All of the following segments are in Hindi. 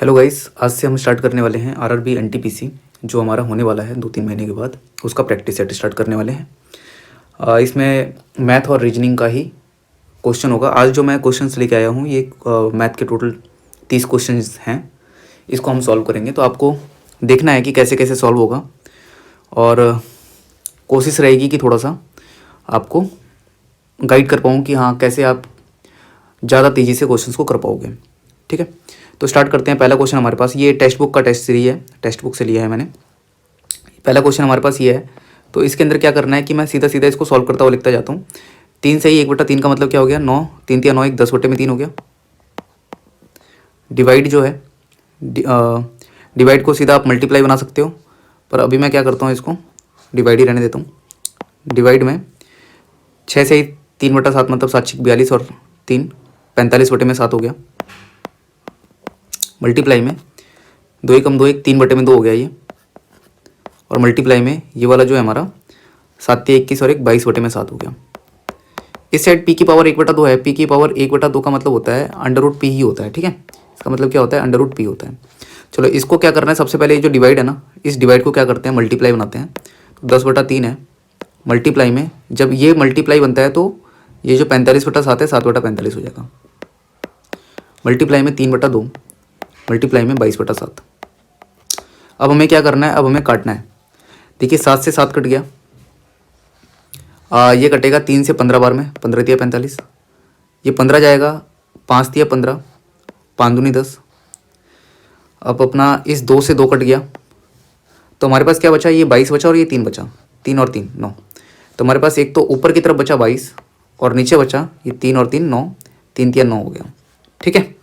हेलो गाइस, आज से हम स्टार्ट करने वाले हैं आरआरबी एनटीपीसी जो हमारा होने वाला है 2-3 महीने के बाद। उसका प्रैक्टिस सेट स्टार्ट करने वाले हैं। इसमें मैथ और रीजनिंग का ही क्वेश्चन होगा। आज जो मैं क्वेश्चंस लेके आया हूँ ये मैथ के टोटल 30 क्वेश्चंस हैं। इसको हम सॉल्व करेंगे, तो आपको देखना है कि कैसे कैसे सॉल्व होगा और कोशिश रहेगी कि थोड़ा सा आपको गाइड कर पाऊँ कि हाँ कैसे आप ज़्यादा तेज़ी से क्वेश्चंस को कर पाओगे। ठीक है, तो स्टार्ट करते हैं। पहला क्वेश्चन हमारे पास, ये टेक्स्ट बुक का टेस्ट सीरीज है, टेक्स्ट बुक से लिया है मैंने। पहला क्वेश्चन हमारे पास ये है, तो इसके अंदर क्या करना है कि मैं सीधा सीधा इसको सॉल्व करता हुआ लिखता जाता हूँ। 3 से ही 1/3 का मतलब क्या हो गया, 9, 3 या 9 1 10/3 हो गया। डिवाइड जो है, डिवाइड को सीधा आप मल्टीप्लाई बना सकते हो, पर अभी मैं क्या करता हूँ, इसको डिवाइड ही रहने देता हूँ। डिवाइड में 6 से ही 3/7 मतलब 7 42 और 3 45/7 हो गया। मल्टीप्लाई में 2 1 2 1 3/2 हो गया ये, और मल्टीप्लाई में ये वाला जो है हमारा 7 21 और 1 22/7 हो गया। इस साइड पी की पावर 1/2 है। पी की पावर 1/2 का मतलब होता है अंडर रूट पी ही होता है। ठीक है, इसका मतलब क्या होता है, अंडर रूट पी होता है। चलो इसको क्या करना है, सबसे पहले ये जो डिवाइड है ना, इस डिवाइड को क्या करते हैं, मल्टीप्लाई बनाते हैं। तो 10/3 है, मल्टीप्लाई में जब ये मल्टीप्लाई बनता है तो ये जो 45/7 है 7/45 हो जाएगा। मल्टीप्लाई में 3/2, मल्टीप्लाई में 22/7। अब हमें क्या करना है, अब हमें काटना है। देखिए 7 से 7 कट गया, ये कटेगा 3 से 15 बार में, 15 तिया 45, ये 15 जाएगा, 5 तिया 15, 5 दूनी 10। अब अपना इस 2 से 2 कट गया, तो हमारे पास क्या बचा, ये 22 बचा और ये 3 बचा, 3 और 3 9। तो हमारे पास एक तो ऊपर की तरफ बचा 22 और नीचे बचा ये 3 और 3 9, 3 तिया 9 हो गया। ठीक है,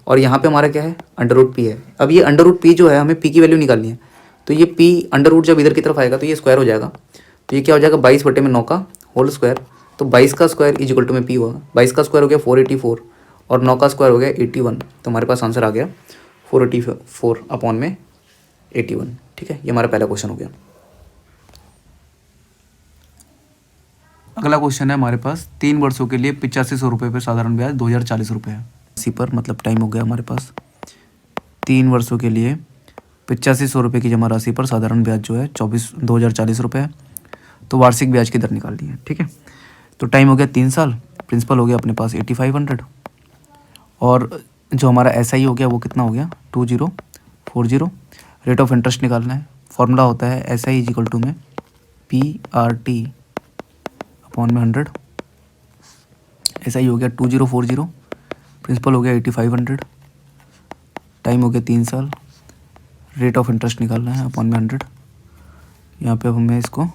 और यहाँ पे हमारा क्या है, अंडर रूट पी है। अब ये अंडर रूट पी जो है, हमें पी की वैल्यू निकालनी है। तो ये पी अंडर रूट जब इधर की तरफ आएगा तो ये स्क्वायर हो जाएगा। तो ये क्या हो जाएगा, 22/9 का होल स्क्वायर। तो 22 का स्क्वायर इज इक्वल टू में पी होगा। 22 का स्क्वायर हो गया 484 और 9 का स्क्वायर हो गया 81। तो हमारे पास आंसर आ गया 484/81। ठीक है, ये हमारा पहला क्वेश्चन हो गया। अगला क्वेश्चन है हमारे पास, 3 वर्षों के लिए 8500 रुपये पर साधारण ब्याज 2040 रुपये है। इसी पर मतलब टाइम हो गया हमारे पास 3 वर्षों के लिए 8500 रुपये की जमा राशि पर साधारण ब्याज जो है 2040 रुपये है। तो वार्षिक ब्याज की दर निकालनी है। ठीक है, तो टाइम हो गया 3 साल, प्रिंसिपल हो गया अपने पास 8500 और जो हमारा SI हो गया वो कितना हो गया 2040। रेट ऑफ इंटरेस्ट निकालना है। फॉर्मूला होता है SI इज इक्वल टू में PRT/100। SI हो गया 2040, प्रिंसिपल हो गया 8500, टाइम हो गया 3 साल, रेट ऑफ इंटरेस्ट निकालना है /100। यहाँ पे अब हमें इसको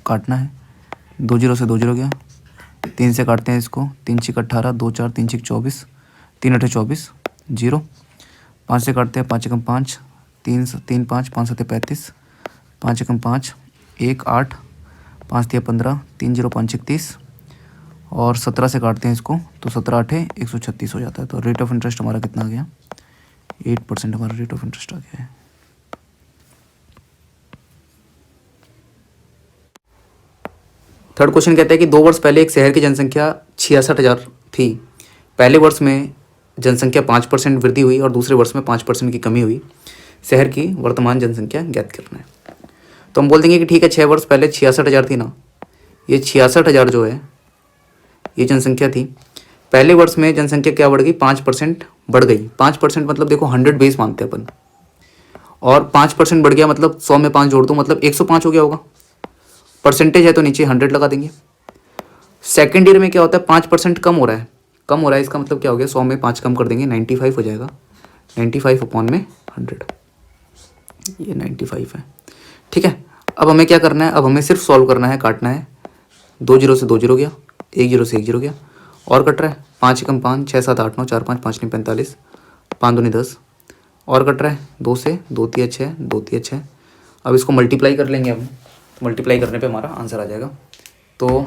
काटना है। 2 0 से 2 0 गया, 3 से काटते हैं इसको, 3 6 18, 2 4 3 6 24, 3 8 24 0। 5 से काटते हैं, 5 1 5, 3 3 5, 5 7 35, 5 1 5 1 8, 5 3 15, 3 0 5 31 और 17 से काटते हैं इसको, तो 17 8 136 हो जाता है। तो रेट ऑफ इंटरेस्ट हमारा कितना आ गया, 8% हमारा रेट ऑफ इंटरेस्ट आ गया है। थर्ड क्वेश्चन कहता है कि 2 वर्ष पहले एक शहर की जनसंख्या 66,000 थी। पहले वर्ष में जनसंख्या 5% वृद्धि हुई और दूसरे वर्ष में 5% की कमी हुई। शहर की वर्तमान जनसंख्या ज्ञात करना है। तो हम बोल देंगे कि ठीक है, 6 वर्ष पहले 66,000 थी ना, ये 66,000 जो है ये जनसंख्या थी। पहले वर्ष में जनसंख्या क्या बढ़ गई, 5% बढ़ गई। 5% मतलब देखो 100 बेस मानते हैं अपन, और 5% बढ़ गया मतलब 100 में 5 जोड़ दो मतलब 105 हो गया होगा। परसेंटेज है तो नीचे 100 लगा देंगे। सेकेंड ईयर में क्या होता है, 5% कम हो रहा है, कम हो रहा है, इसका मतलब क्या हो गया, 100 में 5 कम कर देंगे, 95 हो जाएगा। 95/100, ये 95 है। ठीक है, अब हमें क्या करना है, अब हमें सिर्फ सॉल्व करना है, काटना है। 2 0 से 2 0 गया, 1 0 से 1 0 गया, और कट रहा है 5 1 5, 6 7 8 9, 4 5 5 9 45, 5 दूनी 10, और कट रहा है 2 से 2 तिया 6, 2 तिया 6। अब इसको मल्टीप्लाई कर लेंगे हम, तो मल्टीप्लाई करने पे हमारा आंसर आ जाएगा। तो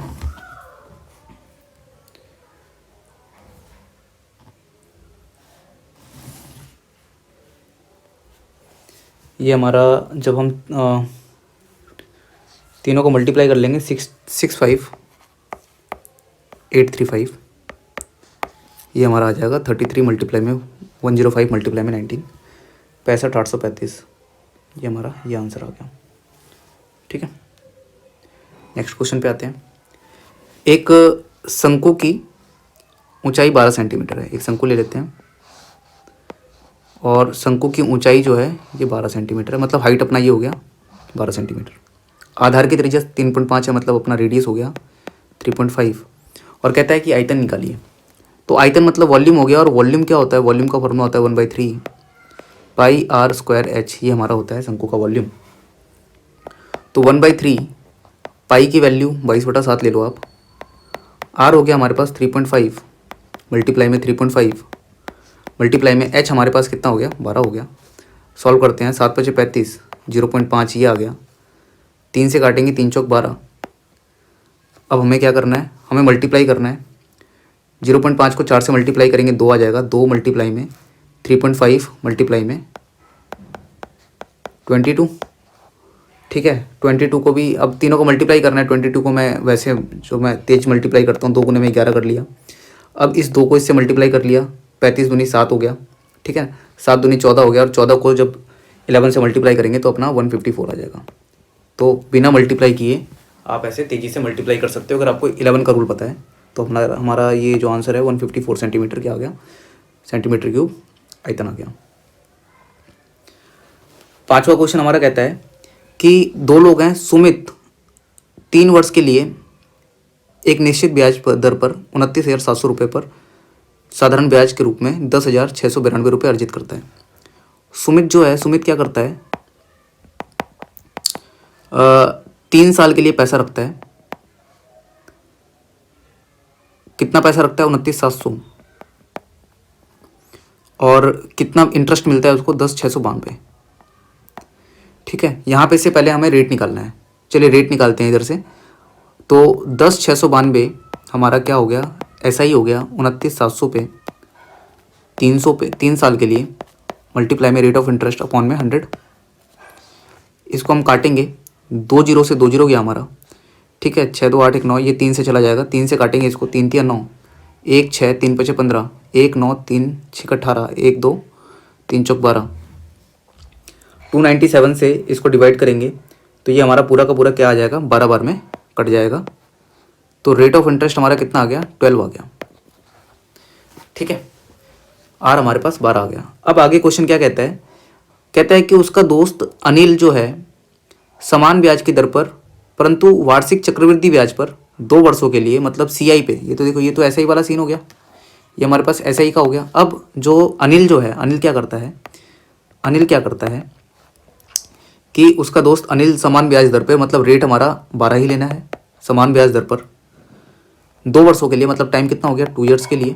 ये हमारा जब हम तीनों को मल्टीप्लाई कर लेंगे 65835, ये हमारा आ जाएगा 33 मल्टीप्लाई में 105 मल्टीप्लाई में 19, 65,835, ये हमारा ये आंसर आ गया। ठीक है, नेक्स्ट क्वेश्चन पे आते हैं। एक शंकु की ऊंचाई 12 सेंटीमीटर है। एक शंकु ले लेते हैं और शंकु की ऊंचाई जो है ये 12 सेंटीमीटर है, मतलब हाइट अपना ये हो गया 12 सेंटीमीटर। आधार की त्रिज्या 3.5 है, मतलब अपना रेडियस हो गया 3.5, और कहता है कि आयतन निकालिए। तो आयतन मतलब वॉल्यूम हो गया, और वॉल्यूम क्या होता है, वॉल्यूम का फॉर्मूला होता है 1/3 पाई आर स्क्वायर एच, ये हमारा होता है शंकु का वॉल्यूम। तो 1/3 पाई की वैल्यू 22/7 ले लो आप, आर हो गया हमारे पास 3.5 मल्टीप्लाई में 3.5 मल्टीप्लाई में एच हमारे पास कितना हो गया 12 हो गया। सॉल्व करते हैं, 7×5 = 0.5, ये आ गया। 3 से काटेंगे, 3 चौक 12। अब हमें क्या करना है, हमें मल्टीप्लाई करना है। 0.5 को 4 से मल्टीप्लाई करेंगे 2 आ जाएगा, 2 मल्टीप्लाई में 3.5 मल्टीप्लाई में 22। ठीक है, 22 को भी अब तीनों को मल्टीप्लाई करना है। 22 को मैं वैसे जो मैं तेज मल्टीप्लाई करता हूँ, 2 गुने में 11 कर लिया। अब इस 2 को इससे मल्टीप्लाई कर लिया, 35 दूनी 7 हो गया। ठीक है, 7 दूनी 14 हो गया, और 14 को जब 11 से मल्टीप्लाई करेंगे तो अपना 154 आ जाएगा। तो बिना मल्टीप्लाई किए आप ऐसे तेज़ी से मल्टीप्लाई कर सकते हो। अगर आपको 11 का रूल पता है तो अपना हमारा ये जो आंसर है 154 सेंटीमीटर क्या आ गया, सेंटीमीटर क्यूब आयतन आ गया। 5वां क्वेश्चन हमारा कहता है कि 2 लोग हैं, सुमित 3 वर्ष के लिए एक निश्चित ब्याज दर पर 29,700 रुपये पर साधारण ब्याज के रूप में 10,692 रुपये अर्जित करता है। सुमित जो है, सुमित क्या करता है, 3 साल के लिए पैसा रखता है। कितना पैसा रखता है, 29,700, और कितना इंटरेस्ट मिलता है उसको 10,692। ठीक है, यहाँ पे से पहले हमें रेट निकालना है। चलिए रेट निकालते हैं इधर से। तो 10,692 हमारा क्या हो गया, ऐसा ही हो गया 29,700 पे 300 पे 3 साल के लिए मल्टीप्लाई में रेट ऑफ इंटरेस्ट अपॉन में 100। इसको हम काटेंगे, 2 जीरो से 2 जीरो गया हमारा। ठीक है, 6 2 8 1 9, ये 3 से चला जाएगा, 3 से काटेंगे इसको, 3 3 9, 1 6 3 5 15, 1 9 3 6 18, 1 2 3 चौक 12। 297 से इसको डिवाइड करेंगे तो ये हमारा पूरा का पूरा क्या आ जाएगा, 12 बार में कट जाएगा। तो रेट ऑफ इंटरेस्ट हमारा कितना आ गया, 12 आ गया। ठीक है, आर हमारे पास 12 आ गया। अब आगे क्वेश्चन क्या कहता है, कहता है कि उसका दोस्त अनिल जो है समान ब्याज की दर पर परंतु वार्षिक चक्रवृद्धि ब्याज पर 2 वर्षों के लिए, मतलब सीआई पे, ये तो देखो ये तो ऐसा ही वाला सीन हो गया, ये हमारे पास ऐसा ही का हो गया। अब जो अनिल जो है, अनिल क्या करता है, अनिल क्या करता है कि उसका दोस्त अनिल समान ब्याज दर पे, मतलब रेट हमारा 12 ही लेना है, समान ब्याज दर पर 2 वर्षों के लिए, मतलब टाइम कितना हो गया 2 ईयर्स के लिए,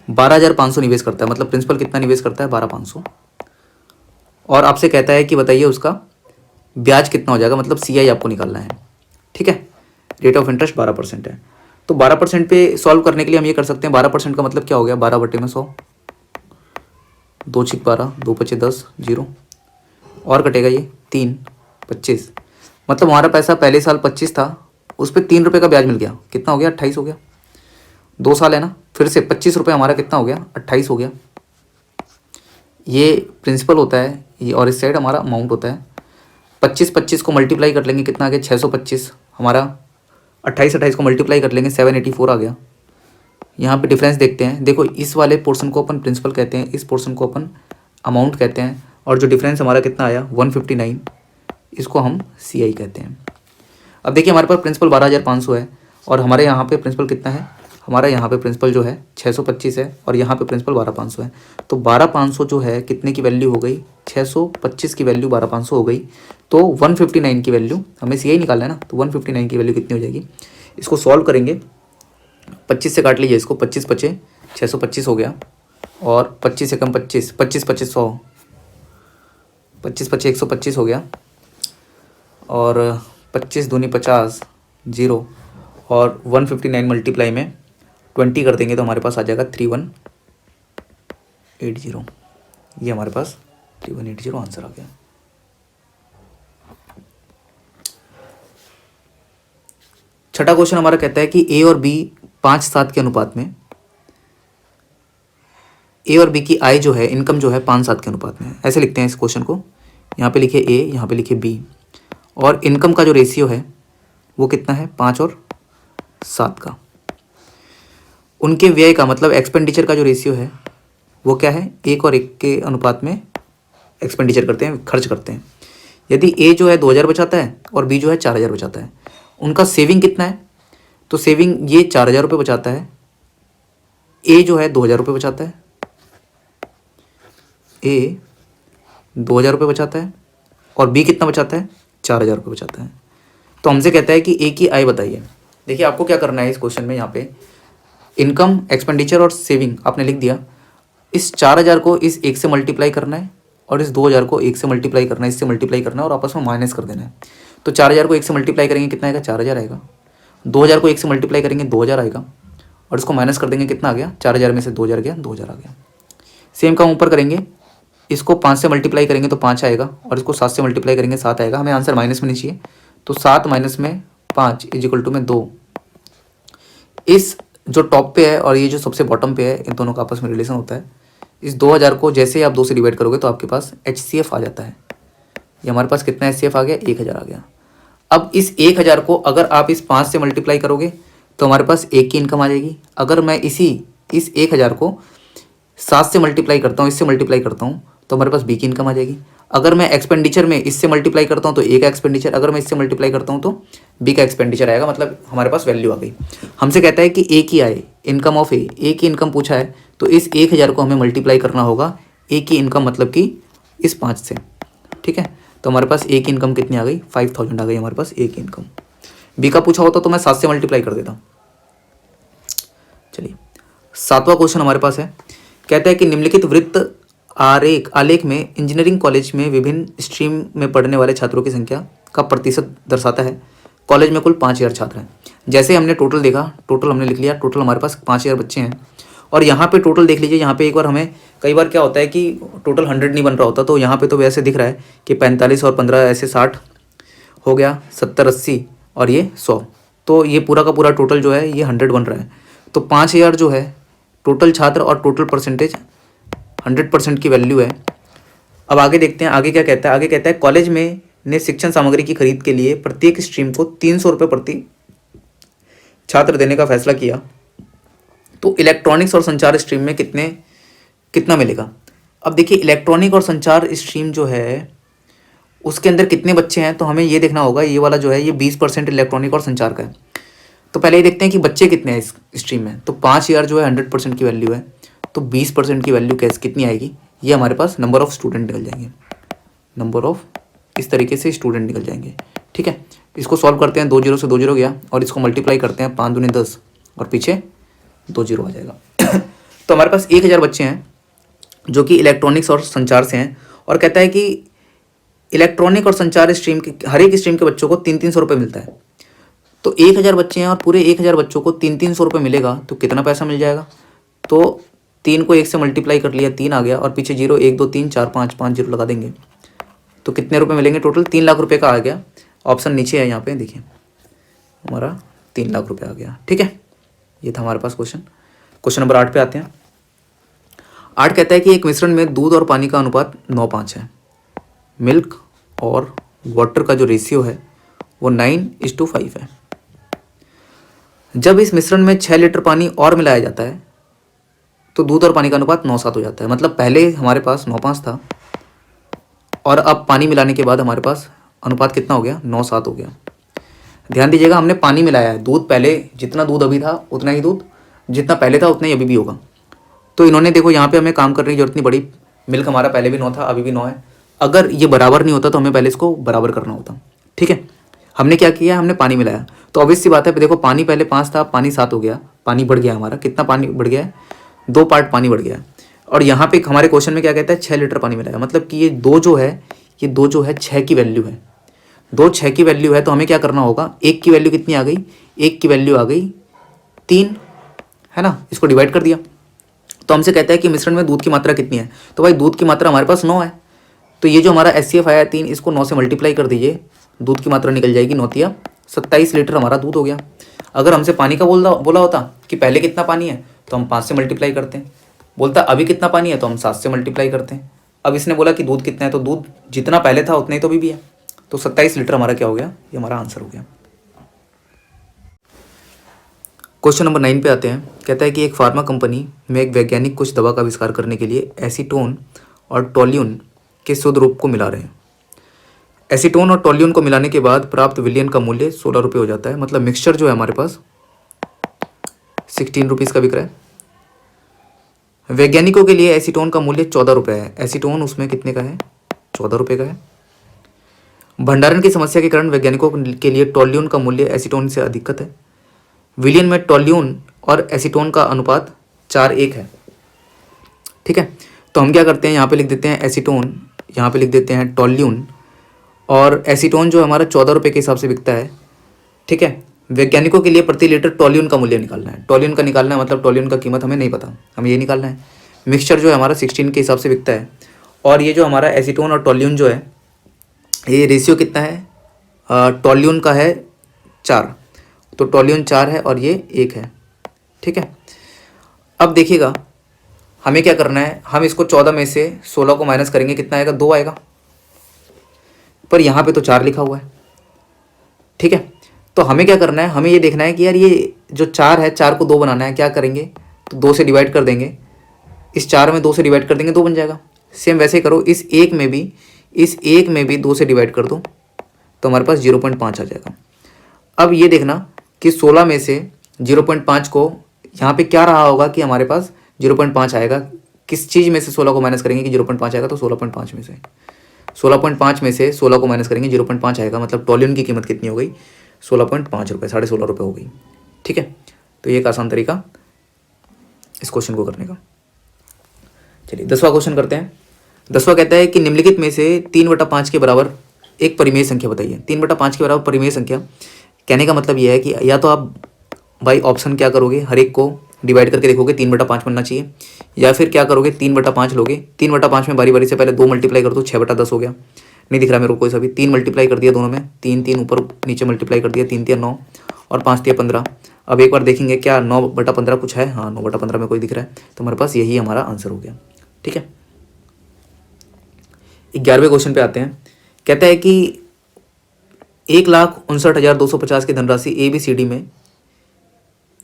12,500 निवेश करता है। मतलब प्रिंसिपल कितना निवेश करता है, 12,500। और आपसे कहता है कि बताइए उसका ब्याज कितना हो जाएगा, मतलब सीआई आपको निकालना है। ठीक है, रेट ऑफ इंटरेस्ट 12% है। तो 12% पे सॉल्व करने के लिए हम ये कर सकते हैं, 12% का मतलब क्या हो गया, 12/100, 2 6 12, 2 5 10, 0 और कटेगा ये 3 25, मतलब हमारा पैसा पहले साल 25 था, उस पर 3 रुपये का ब्याज मिल गया, कितना हो गया 28 हो गया। 2 साल है ना, फिर से 25 रुपये हमारा कितना हो गया, 28 हो गया। ये प्रिंसिपल होता है ये, और इस साइड हमारा अमाउंट होता है। 25 को मल्टीप्लाई कर लेंगे कितना आ गया, 625 हमारा, 28 को मल्टीप्लाई कर लेंगे 784 आ गया। यहाँ पे डिफरेंस देखते हैं, देखो इस वाले पोर्शन को अपन प्रिंसिपल कहते हैं, इस पोर्शन को अपन अमाउंट कहते हैं, और जो डिफरेंस हमारा कितना आया 159, इसको हम सीआई कहते हैं। अब देखिए हमारे पास प्रिंसिपल 12,500 है, और हमारे यहाँ पे प्रिंसिपल कितना है, हमारा यहाँ पे प्रिंसिपल जो है 625 है, और यहाँ पे प्रिंसिपल 12,500 है। तो 12,500 जो है कितने की वैल्यू हो गई, 625 की वैल्यू 12,500 हो गई। तो 159 की वैल्यू हमें सीआई निकालना है ना, तो 159 की वैल्यू कितनी हो जाएगी, इसको सॉल्व करेंगे। 25 से काट लीजिए इसको, 25 5 625 हो गया, और 25 से कम 25, 25 5 100, 25 5 125 हो गया, और 25 दूनी 50, 0, और 159 मल्टीप्लाई में 20 कर देंगे तो हमारे पास आ जाएगा 3180। ये हमारे पास 3180 आंसर आ गया। छठा क्वेश्चन हमारा कहता है कि ए और बी 5:7 के अनुपात में ए और बी की आय जो है, इनकम जो है 5-7 के अनुपात में है। ऐसे लिखते हैं इस क्वेश्चन को, यहाँ पे लिखे ए, यहाँ पे लिखे बी, और इनकम का जो रेशियो है वो कितना है, 5 और 7 का। उनके व्यय का मतलब एक्सपेंडिचर का जो रेशियो है वो क्या है, 1 और 1 के अनुपात में एक्सपेंडिचर करते हैं, खर्च करते हैं। यदि ए जो है 2000 बचाता है और बी जो है 4000 बचाता है, उनका सेविंग कितना है, तो सेविंग ये 4000 रुपये बचाता है, ए जो है 2000 रुपये बचाता है, ए 2000 रुपये बचाता है, और बी कितना बचाता है, 4000 रुपये बचाता है। तो हमसे कहता है कि ए की आय बताइए। देखिए आपको क्या करना है इस क्वेश्चन में, यहाँ पे इनकम, एक्सपेंडिचर और सेविंग आपने लिख दिया। इस 4000 को इस 1 से मल्टीप्लाई करना है और इस 2000 को 1 से मल्टीप्लाई करना है, इससे मल्टीप्लाई करना है और आपस में माइनस कर देना है। तो 4000 को 1 से मल्टीप्लाई करेंगे कितना आएगा, 4000 आएगा। 2000 को 1 से मल्टीप्लाई करेंगे 2000 आएगा, और इसको माइनस कर देंगे, कितना आ गया, 4000 में से 2000 गया, 2000 आ गया। सेम काम ऊपर करेंगे, इसको 5 से मल्टीप्लाई करेंगे तो 5 आएगा, और इसको 7 से मल्टीप्लाई करेंगे 7 आएगा। हमें आंसर माइनस में नहीं चाहिए, तो 7 माइनस में 5 इज इक्वल टू में 2। इस जो टॉप पे है और ये जो सबसे बॉटम पे है, इन दोनों का आपस में रिलेशन होता है। इस 2000 को जैसे ही आप 2 से डिवाइड करोगे तो आपके पास HCF आ जाता है। ये हमारे पास कितना HCF आ गया, 1000 आ गया। अब इस 1000 को अगर आप इस 5 से मल्टीप्लाई करोगे तो हमारे पास 1 की इनकम आ जाएगी। अगर मैं इस 1000 को 7 से मल्टीप्लाई करता हूँ, इससे मल्टीप्लाई करता हूँ, तो हमारे पास बी की इनकम आ जाएगी। अगर मैं एक्सपेंडिचर में इससे मल्टीप्लाई करता हूँ तो ए का एक्सपेंडिचर, अगर मैं इससे मल्टीप्लाई करता हूँ तो बी का एक्सपेंडिचर आएगा, मतलब हमारे पास वैल्यू आ गई। हमसे कहता है कि ए की आय, इनकम ऑफ ए की इनकम पूछा है, तो इस 1000 को हमें मल्टीप्लाई करना होगा ए की इनकम मतलब कि इस 5 से, ठीक है। तो हमारे पास ए की इनकम कितनी आ गई, 5000 आ गई हमारे पास ए की इनकम। बी का पूछा होता तो मैं 7 से मल्टीप्लाई कर देता। चलिए 7वां क्वेश्चन हमारे पास है, कहता है कि निम्नलिखित वृत्त आलेख में इंजीनियरिंग कॉलेज में विभिन्न स्ट्रीम में पढ़ने वाले छात्रों की संख्या का प्रतिशत दर्शाता है। कॉलेज में कुल 5000 छात्र हैं। जैसे हमने टोटल देखा, टोटल हमने लिख लिया, टोटल हमारे पास 5000 बच्चे हैं। और यहाँ पे टोटल देख लीजिए, यहाँ पे एक बार हमें कई बार क्या होता है कि टोटल 100 नहीं बन रहा होता, तो यहाँ पे तो वैसे दिख रहा है कि 45 और 15 ऐसे 60 हो गया, 70 80 और ये 100, तो ये पूरा का पूरा टोटल जो है ये 100 बन रहा है। तो 5000 जो है टोटल छात्र और टोटल परसेंटेज 100% की वैल्यू है। अब आगे देखते हैं आगे क्या कहता है। आगे कहता है कॉलेज में ने शिक्षण सामग्री की खरीद के लिए प्रत्येक स्ट्रीम को 300 रुपये प्रति छात्र देने का फैसला किया, तो इलेक्ट्रॉनिक्स और संचार स्ट्रीम में कितना मिलेगा। अब देखिए इलेक्ट्रॉनिक और संचार स्ट्रीम जो है उसके अंदर कितने बच्चे हैं, तो हमें ये देखना होगा। ये वाला जो है ये 20% इलेक्ट्रॉनिक और संचार का है। तो पहले ये देखते हैं कि बच्चे कितने हैं इस स्ट्रीम में। तो 5000 जो है 100% की वैल्यू है, तो 20% की वैल्यू कितनी आएगी, ये हमारे पास नंबर ऑफ स्टूडेंट निकल जाएंगे। नंबर ऑफ इस तरीके से स्टूडेंट निकल जाएंगे, ठीक है। इसको सॉल्व करते हैं, 2 0 से 2 0 गया, और इसको मल्टीप्लाई करते हैं, 5 दूनी 10 और पीछे 2 0 आ जाएगा। तो हमारे पास 1000 बच्चे हैं जो कि इलेक्ट्रॉनिक्स और संचार से हैं, और कहता है कि इलेक्ट्रॉनिक और संचार स्ट्रीम के हर एक स्ट्रीम के बच्चों को 300-300 रुपये मिलता है। तो 1000 बच्चे हैं और पूरे 1000 बच्चों को 300-300 रुपये मिलेगा, तो कितना पैसा मिल जाएगा। तो 3 को 1 से मल्टीप्लाई कर लिया, 3 आ गया, और पीछे 0 1 2 3 4 5 5 0 लगा देंगे, तो कितने रुपए मिलेंगे, टोटल 3 लाख रुपए का आ गया। ऑप्शन नीचे है, यहाँ पे देखिए हमारा 3 लाख रुपए आ गया, ठीक है। ये था हमारे पास क्वेश्चन नंबर 8 पे आते हैं। 8 कहता है कि एक मिश्रण में दूध और पानी का अनुपात 9:5 है। मिल्क और वाटर का जो रेशियो है वो 9:5 है। जब इस मिश्रण में 6 लीटर पानी और मिलाया जाता है तो दूध और पानी का अनुपात 9:7 हो जाता है। मतलब पहले हमारे पास 9:5 था और अब पानी मिलाने के बाद हमारे पास अनुपात कितना हो गया, 9:7 हो गया। ध्यान दीजिएगा, हमने पानी मिलाया है। दूध पहले जितना दूध अभी था उतना ही दूध जितना पहले था उतना ही अभी भी होगा। तो इन्होंने देखो यहाँ पे हमें काम करने की जरूरत नहीं पड़ी। मिल्क हमारा पहले भी 9 था, अभी भी 9 है। अगर ये बराबर नहीं होता तो हमें पहले इसको बराबर करना होता, ठीक है। हमने क्या किया, हमने पानी मिलाया, तो ऑब्वियस सी बात है, देखो पानी पहले 5 था, पानी 7 हो गया, पानी बढ़ गया हमारा। कितना पानी बढ़ गया है, 2 पार्ट पानी बढ़ गया है। और यहाँ पे हमारे क्वेश्चन में क्या कहता है, 6 लीटर पानी मिलाया, मतलब कि ये 2 जो है 6 की वैल्यू है। 2 6 की वैल्यू है, तो हमें क्या करना होगा, 1 की वैल्यू कितनी आ गई, 1 की वैल्यू आ गई 3, है ना। इसको डिवाइड कर दिया, तो हमसे कहता है कि मिश्रण में दूध की मात्रा कितनी है। तो भाई दूध की मात्रा हमारे पास 9 है, तो ये जो हमारा HCF आया 3, इसको 9 से मल्टीप्लाई कर दीजिए, दूध की मात्रा निकल जाएगी 9 27 लीटर हमारा दूध हो गया। अगर हमसे पानी का बोला होता कि पहले कितना पानी है, तो हम 5 से मल्टीप्लाई करते हैं, बोलता अभी कितना पानी है, तो हम 7 से मल्टीप्लाई करते हैं। अब इसने बोला कि दूध कितना है, तो दूध जितना पहले था उतना ही तो अभी भी है, तो 27 लीटर हमारा क्या हो गया, ये हमारा आंसर हो गया। क्वेश्चन नंबर 9 पे आते हैं। कहता है कि एक फार्मा कंपनी में एक वैज्ञानिक कुछ दवा का आविष्कार करने के लिए एसीटोन और टोल्यून के शुद्ध रूप को मिला रहे हैं। एसीटोन और टोल्यून को मिलाने के बाद प्राप्त विलयन का मूल्य 16 रुपये हो जाता है। मतलब मिक्सचर जो है हमारे पास 16 रुपीज़ का बिक रहा है। वैज्ञानिकों के लिए एसीटोन का मूल्य 14 रुपये है। एसीटोन उसमें कितने का है, 14 रुपये का है। भंडारण की समस्या के कारण वैज्ञानिकों के लिए टोल्यून का मूल्य एसीटोन से अधिक है। विलयन में टोल्यून और एसीटोन का अनुपात 4:1 है। ठीक है, तो हम क्या करते हैं, यहाँ पे लिख देते हैं एसीटोन, यहाँ पे लिख देते हैं टोल्यून, और एसीटोन जो हमारा 14 रुपये के हिसाब से बिकता है। ठीक है, वैज्ञानिकों के लिए प्रति लीटर टोल्यून का मूल्य निकालना है। टोल्यून का निकालना है, मतलब टोल्यून का कीमत हमें नहीं पता, हमें ये निकालना है। मिक्सचर जो है हमारा 16 के हिसाब से बिकता है, और ये जो हमारा एसीटोन और टोल्यून जो है, ये रेशियो कितना है, टोल्यून का है 4, तो टोल्यून 4 है और ये 1 है। ठीक है, अब देखिएगा हमें क्या करना है, हम इसको 14 में से 16 को माइनस करेंगे, कितना आएगा, 2 आएगा, पर यहाँ पे तो 4 लिखा हुआ है। ठीक है, तो हमें क्या करना है, हमें ये देखना है कि यार ये जो 4 है, 4 को 2 बनाना है। क्या करेंगे, तो 2 से डिवाइड कर देंगे, इस 4 में 2 से डिवाइड कर देंगे, 2 बन जाएगा। सेम वैसे ही करो, इस एक में भी 2 से डिवाइड कर दो, तो हमारे पास 0.5 आ जाएगा। अब ये देखना कि 16 में से 0.5 को यहाँ पे क्या रहा होगा कि हमारे पास 0.5 आएगा। किस चीज़ में से 16 को माइनस करेंगे कि 0.5 आएगा, तो 16.5 में से 16 को माइनस करेंगे, 0.5 आएगा। मतलब टोल्यून की कीमत कितनी हो गई, 16.5 रुपये, 16.5 रुपये हो गई। ठीक है, तो ये एक आसान तरीका इस क्वेश्चन को करने का। चलिए 10वां क्वेश्चन करते हैं। 10वां कहता है कि निम्नलिखित में से 3/5 के बराबर एक परिमेय संख्या बताइए। 3/5 के बराबर परिमेय संख्या कहने का मतलब यह है कि या तो आप भाई ऑप्शन क्या करोगे, हर एक को डिवाइड करके देखोगे 3/5 बनना चाहिए, या फिर क्या करोगे 3/5 लोगे, 3/5 में बारी बारी से पहले 2 मल्टीप्लाई कर दो, 6/10 हो गया। नहीं दिख रहा मेरे को कोई सा भी, 3 मल्टीप्लाई कर दिया दोनों में, 3 ऊपर नीचे मल्टीप्लाई कर दिया, 3 3 9 और 5 3 15। अब एक बार देखेंगे क्या 9/15 कुछ है, हाँ 9/15 में कोई दिख रहा है, तो हमारे पास यही हमारा आंसर हो गया। ठीक है, 11वें क्वेश्चन पे आते हैं। कहता है कि 1,59,250 की धनराशि ABCD में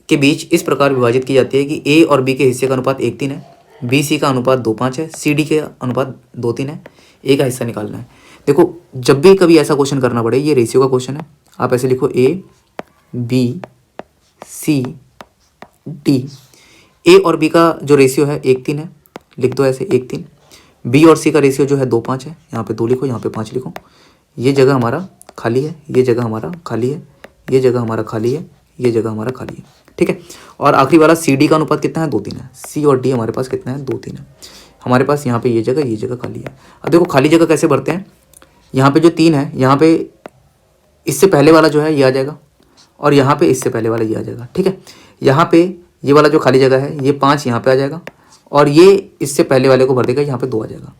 के बीच इस प्रकार विभाजित की जाती है कि A और B के हिस्से का अनुपात 1:3 है, BC का अनुपात 2:5 है, CD के अनुपात 2:3 है। A का हिस्सा निकालना है। देखो जब भी कभी ऐसा क्वेश्चन करना पड़े, ये रेशियो का क्वेश्चन है, आप ऐसे लिखो A B C D। A और B का जो रेशियो है 1:3 है, लिख दो ऐसे 1:3। B और C का रेशियो जो है 2:5 है, यहाँ पे 2 लिखो, यहाँ पे 5 लिखो। ये जगह हमारा खाली है, ये जगह हमारा खाली है, ये जगह हमारा खाली है, ये जगह हमारा खाली है। ठीक है, और आखिरी वाला CD का अनुपात कितना है, 2:3 है। C और D हमारे पास कितना है, 2:3 है। हमारे पास यहाँ पे ये जगह खाली है। अब देखो खाली जगह कैसे भरते हैं, यहाँ पे जो 3 है, यहाँ पे इससे पहले वाला जो है ये आ जाएगा, और यहाँ पे इससे पहले वाला ये आ जाएगा। ठीक है, यहाँ पे ये वाला जो खाली जगह है, ये 5 यहाँ पे आ जाएगा, और ये इससे पहले वाले को भर देगा, यहाँ पे 2 आ जाएगा,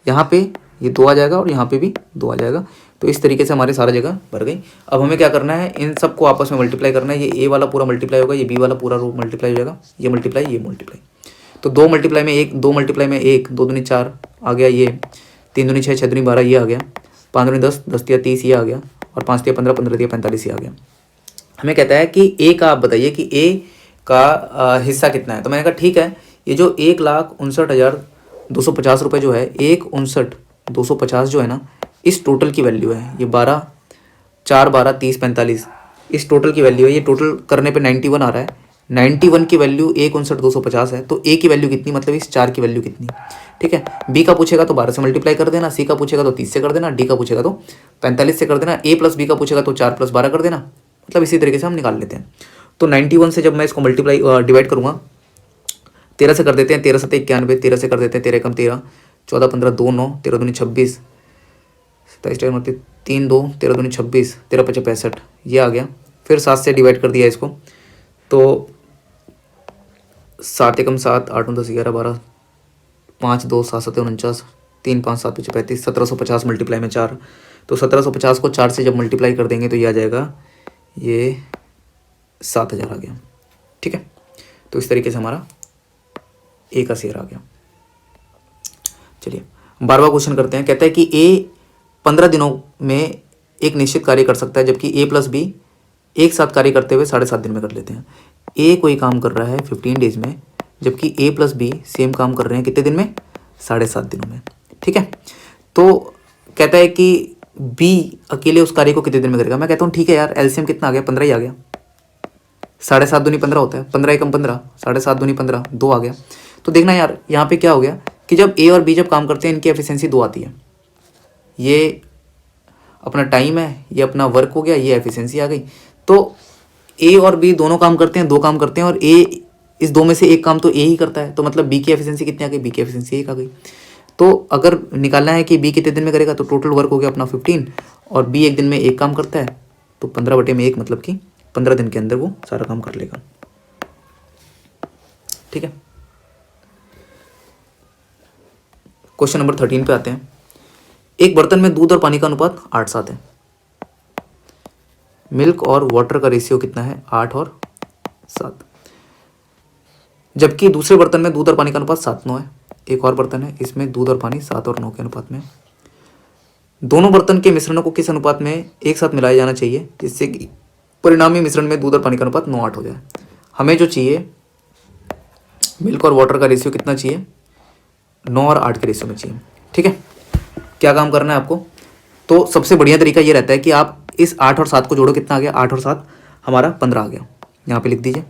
यहाँ पे ये 2 आ जाएगा, और यहाँ पे भी 2 आ जाएगा। तो इस तरीके से हमारे सारा जगह भर गई। अब हमें क्या करना है, इन सबको आपस में मल्टीप्लाई करना है। ये A वाला पूरा मल्टीप्लाई होगा, ये B वाला पूरा रो मल्टीप्लाई हो जाएगा, ये मल्टीप्लाई, ये मल्टीप्लाई। तो 2 मल्टीप्लाई में 1, 2 मल्टीप्लाई में 1, 2 दूनी 4 आ गया, ये 3 दूनी 6, 6 दूनी 12 ये आ गया, 5 दूनी 10, 10 तिया 30 ये आ गया, और 5 तिया 15, 15 तिया 45 ये आ गया। हमें कहता है कि A का आप बताइए कि A का हिस्सा कितना है। तो मैंने कहा ठीक है, ये जो 1,59,250 रुपये जो है, 1,59,250 जो है ना, इस टोटल की वैल्यू है। ये 12 4 12 30 45 इस टोटल की वैल्यू है। ये टोटल करने पे 91 आ रहा है। 91 की वैल्यू 1,59,250 है, तो A की वैल्यू कितनी, मतलब इस 4 की वैल्यू कितनी। ठीक है, B का पूछेगा तो 12 से मल्टीप्लाई कर देना, C का पूछेगा तो 30 से कर देना, D का पूछेगा तो 45 से कर देना, A + B का पूछेगा तो 4 + 12 कर देना। मतलब इसी तरीके से हम निकाल लेते हैं। तो 91 से जब मैं इसको मल्टीप्लाई डिवाइड करूँगा, 13 से कर देते हैं, 13 7 91, 13 से कर देते हैं, 13 कम 13, 14 15 2 9, 13 दूनी 26, 27 3 2, 13 दूनी 26, 13 5 65 ये आ गया। फिर 7 से डिवाइड कर दिया इसको, तो 7 एकम 7, 8 9 10 11 12, 5 2 7 7 49, 3 5 7 5 35, 1750 मल्टीप्लाई में 4। तो 1750 को 4 से जब मल्टीप्लाई कर देंगे तो ये आ जाएगा, ये 7000 आ गया। ठीक है, तो इस तरीके से हमारा ए का शेयर आ गया। चलिए 12वां क्वेश्चन करते हैं। कहता है कि ए 15 दिनों में एक निश्चित कार्य कर सकता है, जबकि ए प्लस बी एक साथ कार्य करते हुए 7.5 दिन में कर लेते हैं। ए कोई काम कर रहा है 15 डेज में, जबकि ए प्लस बी सेम काम कर रहे हैं कितने दिन में? 7.5 दिनों में। ठीक है, तो कहता है कि बी अकेले उस कार्य को कितने दिन में करेगा। मैं कहता हूँ ठीक है यार, एलसीएम कितना आ गया? 15 ही आ गया। 7.5 दूनी 15 होता है, 15 एकम 15, 7.5 दूनी 15, 2 आ गया। तो देखना यार यहाँ पे क्या हो गया कि जब ए और बी जब काम करते हैं इनकी एफिशिएंसी 2 आती है। ये अपना टाइम है, ये अपना वर्क हो गया, ये एफिशिएंसी आ गई। तो ए और बी दोनों काम करते हैं, 2 काम करते हैं, और ए इस 2 में से एक काम तो ए ही करता है। तो मतलब बी की एफिशिएंसी कितनी आ गई? बी की एफिशिएंसी 1 आ गई। तो अगर निकालना है कि बी कितने दिन में करेगा, तो टोटल वर्क हो गया अपना 15, और बी एक दिन में एक काम करता है, तो 15/1 मतलब कि 15 दिन के अंदर वो सारा काम कर लेगा। ठीक है, क्वेश्चन नंबर 13 पे आते हैं। एक बर्तन में दूध और पानी का अनुपात 8:7 है। मिल्क और वाटर का रेशियो कितना है? 8 और 7। जबकि दूसरे बर्तन में दूध और पानी का अनुपात 7:9 है। एक और बर्तन है, इसमें दूध और पानी 7 और 9 के अनुपात में। दोनों बर्तन के मिश्रणों को किस अनुपात में एक साथ मिलाया जाना चाहिए जिससे कि परिणामी मिश्रण में दूध और पानी का अनुपात 9:8 हो जाए। हमें जो चाहिए मिल्क और वाटर का रेशियो कितना चाहिए? 9 और 8 के रेशियो में चाहिए। ठीक है, क्या काम करना है आपको? तो सबसे बढ़िया तरीका ये रहता है कि आप इस 8 और 7 को जोड़ो, कितना आ गया? 8 और 7 हमारा 15 आ गया, यहाँ पे लिख दीजिए।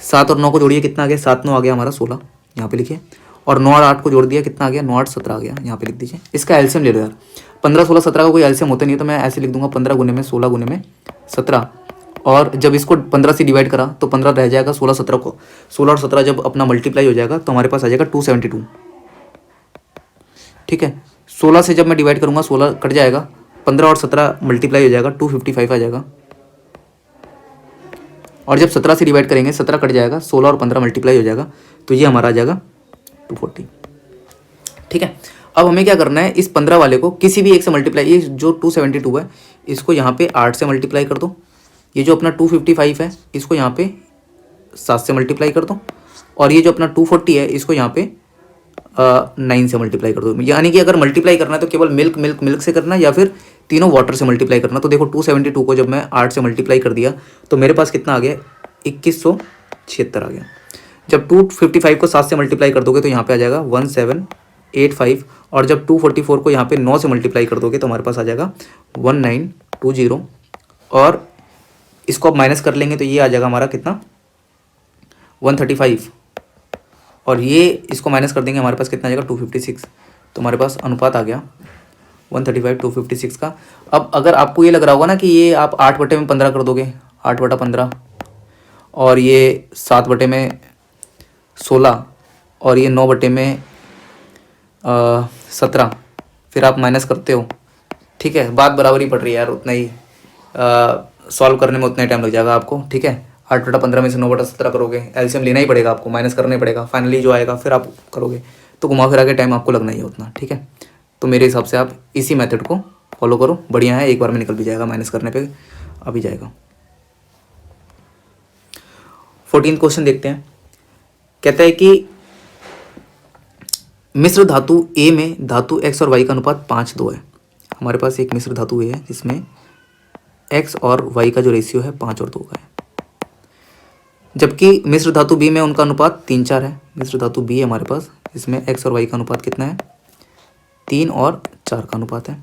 7 और 9 को जोड़िए, कितना आ गया? 7 9 आ गया हमारा 16, यहाँ पे लिखिए। और 9 और 8 को जोड़ दिया, कितना आ गया? 9 8 17 आ गया, यहाँ पे लिख दीजिए। इसका एलसीएम ले लो यार। 15 16 17 का कोई एलसीएम होता नहीं है, तो मैं ऐसे लिख दूंगा 15 गुने में 16 गुने में 17। और जब इसको 15 से डिवाइड करा तो 15 रह जाएगा। 16 17 को 16 और 17 जब अपना मल्टीप्लाई हो जाएगा तो हमारे पास आ जाएगा 272। ठीक है, 16 से जब मैं डिवाइड करूंगा 16 कट जाएगा, 15 और 17 मल्टीप्लाई हो जाएगा, 255 आ जाएगा। और जब 17 से डिवाइड करेंगे 17 कट जाएगा, 16 और 15 मल्टीप्लाई हो जाएगा, तो ये हमारा आ जाएगा 240। ठीक है, अब हमें क्या करना है? इस 15 वाले को किसी भी एक से मल्टीप्लाई, ये जो 272 है इसको यहाँ पे 8 से मल्टीप्लाई कर दो। ये जो अपना 255 है इसको यहाँ पे 7 से मल्टीप्लाई कर दो। और ये जो अपना 240 है इसको यहाँ पे 9 से मल्टीप्लाई कर दो। यानी कि अगर मल्टीप्लाई करना है तो केवल मिल्क मिल्क मिल्क से करना, या फिर तीनों वाटर से मल्टीप्लाई करना। तो देखो 272 को जब मैं 8 से मल्टीप्लाई कर दिया तो मेरे पास कितना आ गया? 2176 आ गया। जब 255 को 7 से मल्टीप्लाई कर दोगे तो यहाँ पे आ जाएगा 1785। और जब 244 को यहाँ पे 9 से मल्टीप्लाई कर दोगे तो हमारे पास आ जाएगा 1920। और इसको अब माइनस कर लेंगे तो ये आ जाएगा हमारा कितना? 135। और ये इसको माइनस कर देंगे हमारे पास कितना आ जाएगा? 256। तो हमारे पास अनुपात आ गया 135 256 का। अब अगर आपको ये लग रहा होगा ना कि ये आप 8/15 कर दोगे, 8/15, और ये 7/16, और ये 9/17, फिर आप माइनस करते हो। ठीक है, बात बराबर ही पड़ रही है यार, उतना ही सॉल्व करने में उतना ही टाइम लग जाएगा आपको। ठीक है, 8/15 में से 9/17 करोगे, एलसीएम लेना ही पड़ेगा आपको, माइनस करना ही पड़ेगा, फाइनली जो आएगा फिर आप करोगे, तो घुमा फिरा के टाइम आपको लगना ही है उतना। ठीक है, तो मेरे हिसाब से आप इसी मेथड को फॉलो करो, बढ़िया है, एक बार में निकल भी जाएगा, माइनस करने पे अभी जाएगा। 14 क्वेश्चन देखते हैं। कहता है कि मिश्र धातु ए में धातु एक्स और वाई का अनुपात 5:2 है। हमारे पास एक मिश्र धातु ए है जिसमें एक्स और वाई का जो रेशियो है 5 और 2 का है, जबकि मिश्र धातु बी में उनका अनुपात 3:4 है। मिश्र धातु बी है हमारे पास, इसमें एक्स और वाई का अनुपात कितना है? 3 और 4 का अनुपात है।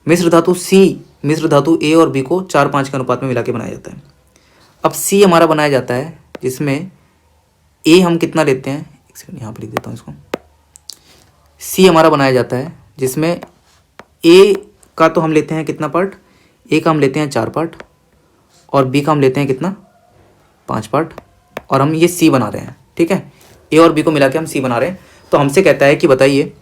मिश्र धातु सी, मिश्र धातु ए और बी को 4-5 के अनुपात में मिला के बनाया जाता है। अब सी हमारा बनाया जाता है जिसमें ए हम कितना लेते हैं? एक सेकंड यहाँ पर लिख देता हूँ इसको। सी हमारा बनाया जाता है जिसमें ए का तो हम लेते हैं कितना पार्ट? ए का हम लेते हैं 4 पार्ट, और बी का हम लेते हैं कितना? 5 पार्ट, और हम ये सी बना रहे हैं। ठीक है, ए और बी को मिला के हम सी बना रहे हैं। तो हमसे कहता है कि बताइए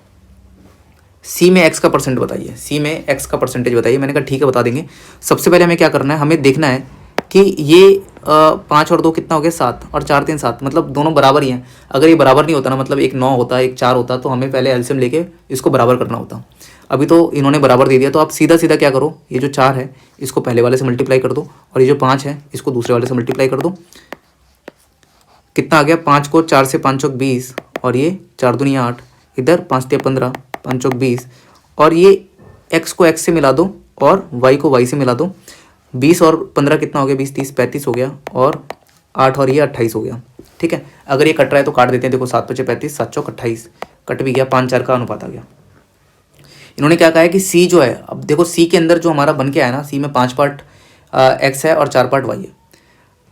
सी में एक्स का परसेंट बताइए, सी में एक्स का परसेंटेज बताइए। मैंने कहा ठीक है बता देंगे। सबसे पहले हमें क्या करना है? हमें देखना है कि ये 5 और 2 कितना हो गया? 7, और 4 3 7, मतलब दोनों बराबर ही हैं। अगर ये बराबर नहीं होता ना, मतलब एक 9 होता एक 4 होता, तो हमें पहले एलसीएम लेके इसको बराबर करना होता। अभी तो इन्होंने बराबर दे दिया, तो आप सीधा सीधा क्या करो, ये जो 4 है इसको पहले वाले से मल्टीप्लाई कर दो, और ये जो 5 है इसको दूसरे वाले से मल्टीप्लाई कर दो। कितना आ गया? 5 को 4 से 5 चौक 20, और ये 4 दूनी 8, इधर 5 तिया 15, 5 चौक 20, और ये x को x से मिला दो और y को y से मिला दो। 20 और 15 कितना हो गया, 20 30 35 हो गया, और 8 और ये 28 हो गया। ठीक है, अगर ये कट रहा है तो काट देते हैं। देखो 7 5 35, 7 चौक 28, कट भी गया, 5 4 का अनुपात आ गया। इन्होंने क्या कहा है कि सी जो है, अब देखो सी के अंदर जो हमारा बन के आया ना, सी में 5 पार्ट एक्स है और 4 पार्ट वाई है।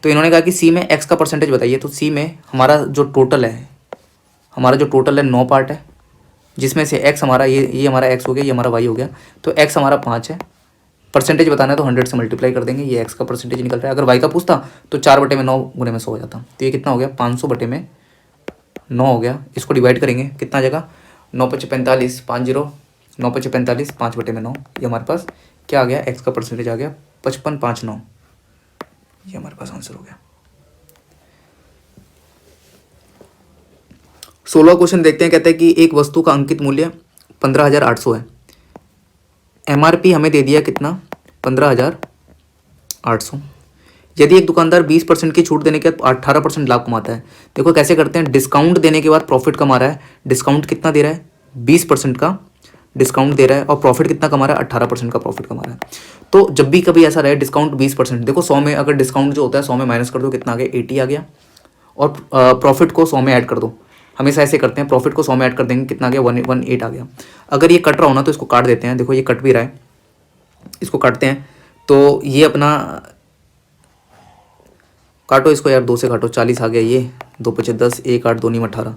तो इन्होंने कहा कि सी में एक्स का परसेंटेज बताइए। तो सी में हमारा जो टोटल है, 9 पार्ट है, जिसमें से एक्स हमारा ये हमारा एक्स हो गया, ये हमारा वाई हो गया। तो एक्स हमारा 5 है, परसेंटेज बताना है तो 100 से मल्टीप्लाई कर देंगे, ये एक्स का परसेंटेज निकल रहा है। अगर वाई का पूछता तो 4/9 गुने में 100 हो जाता। तो ये कितना हो गया, 500/9 हो गया। इसको डिवाइड करेंगे, कितना आ जाएगा, 9 5 45, 50, 9 5 45, 5/9, ये हमारे पास क्या आ गया, एक्स का परसेंटेज आ गया 55.59। ये हमारे पास आंसर हो गया। 16वां क्वेश्चन देखते हैं। कहते हैं कि एक वस्तु का अंकित मूल्य 15,800 है, एमआरपी हमें दे दिया कितना, 15,800। यदि एक दुकानदार 20% की छूट देने के बाद 18% लाभ कमाता है। देखो कैसे करते हैं, डिस्काउंट देने के बाद प्रॉफिट कमा रहा है। डिस्काउंट कितना दे रहा है, 20% का डिस्काउंट दे रहा है, और प्रॉफिट कितना कमा रहा है, 18% का प्रॉफिट कमा रहा है। तो जब भी कभी ऐसा रहे डिस्काउंट 20%, देखो 100 में अगर डिस्काउंट जो होता है 100 में माइनस कर दो, कितना आ गया, 80 आ गया, और प्रॉफिट को 100 में ऐड कर दो। हमेशा ऐसे करते हैं, प्रॉफिट को 100 में ऐड कर देंगे, कितना आ गया, 118 आ गया। अगर ये कट रहा हो ना तो इसको काट देते हैं। देखो ये कट भी रहा है, इसको काटते हैं। तो ये अपना काटो इसको यार, 2 से काटो, 40 आ गया, ये 2 5 10, 1 8 2 9 18,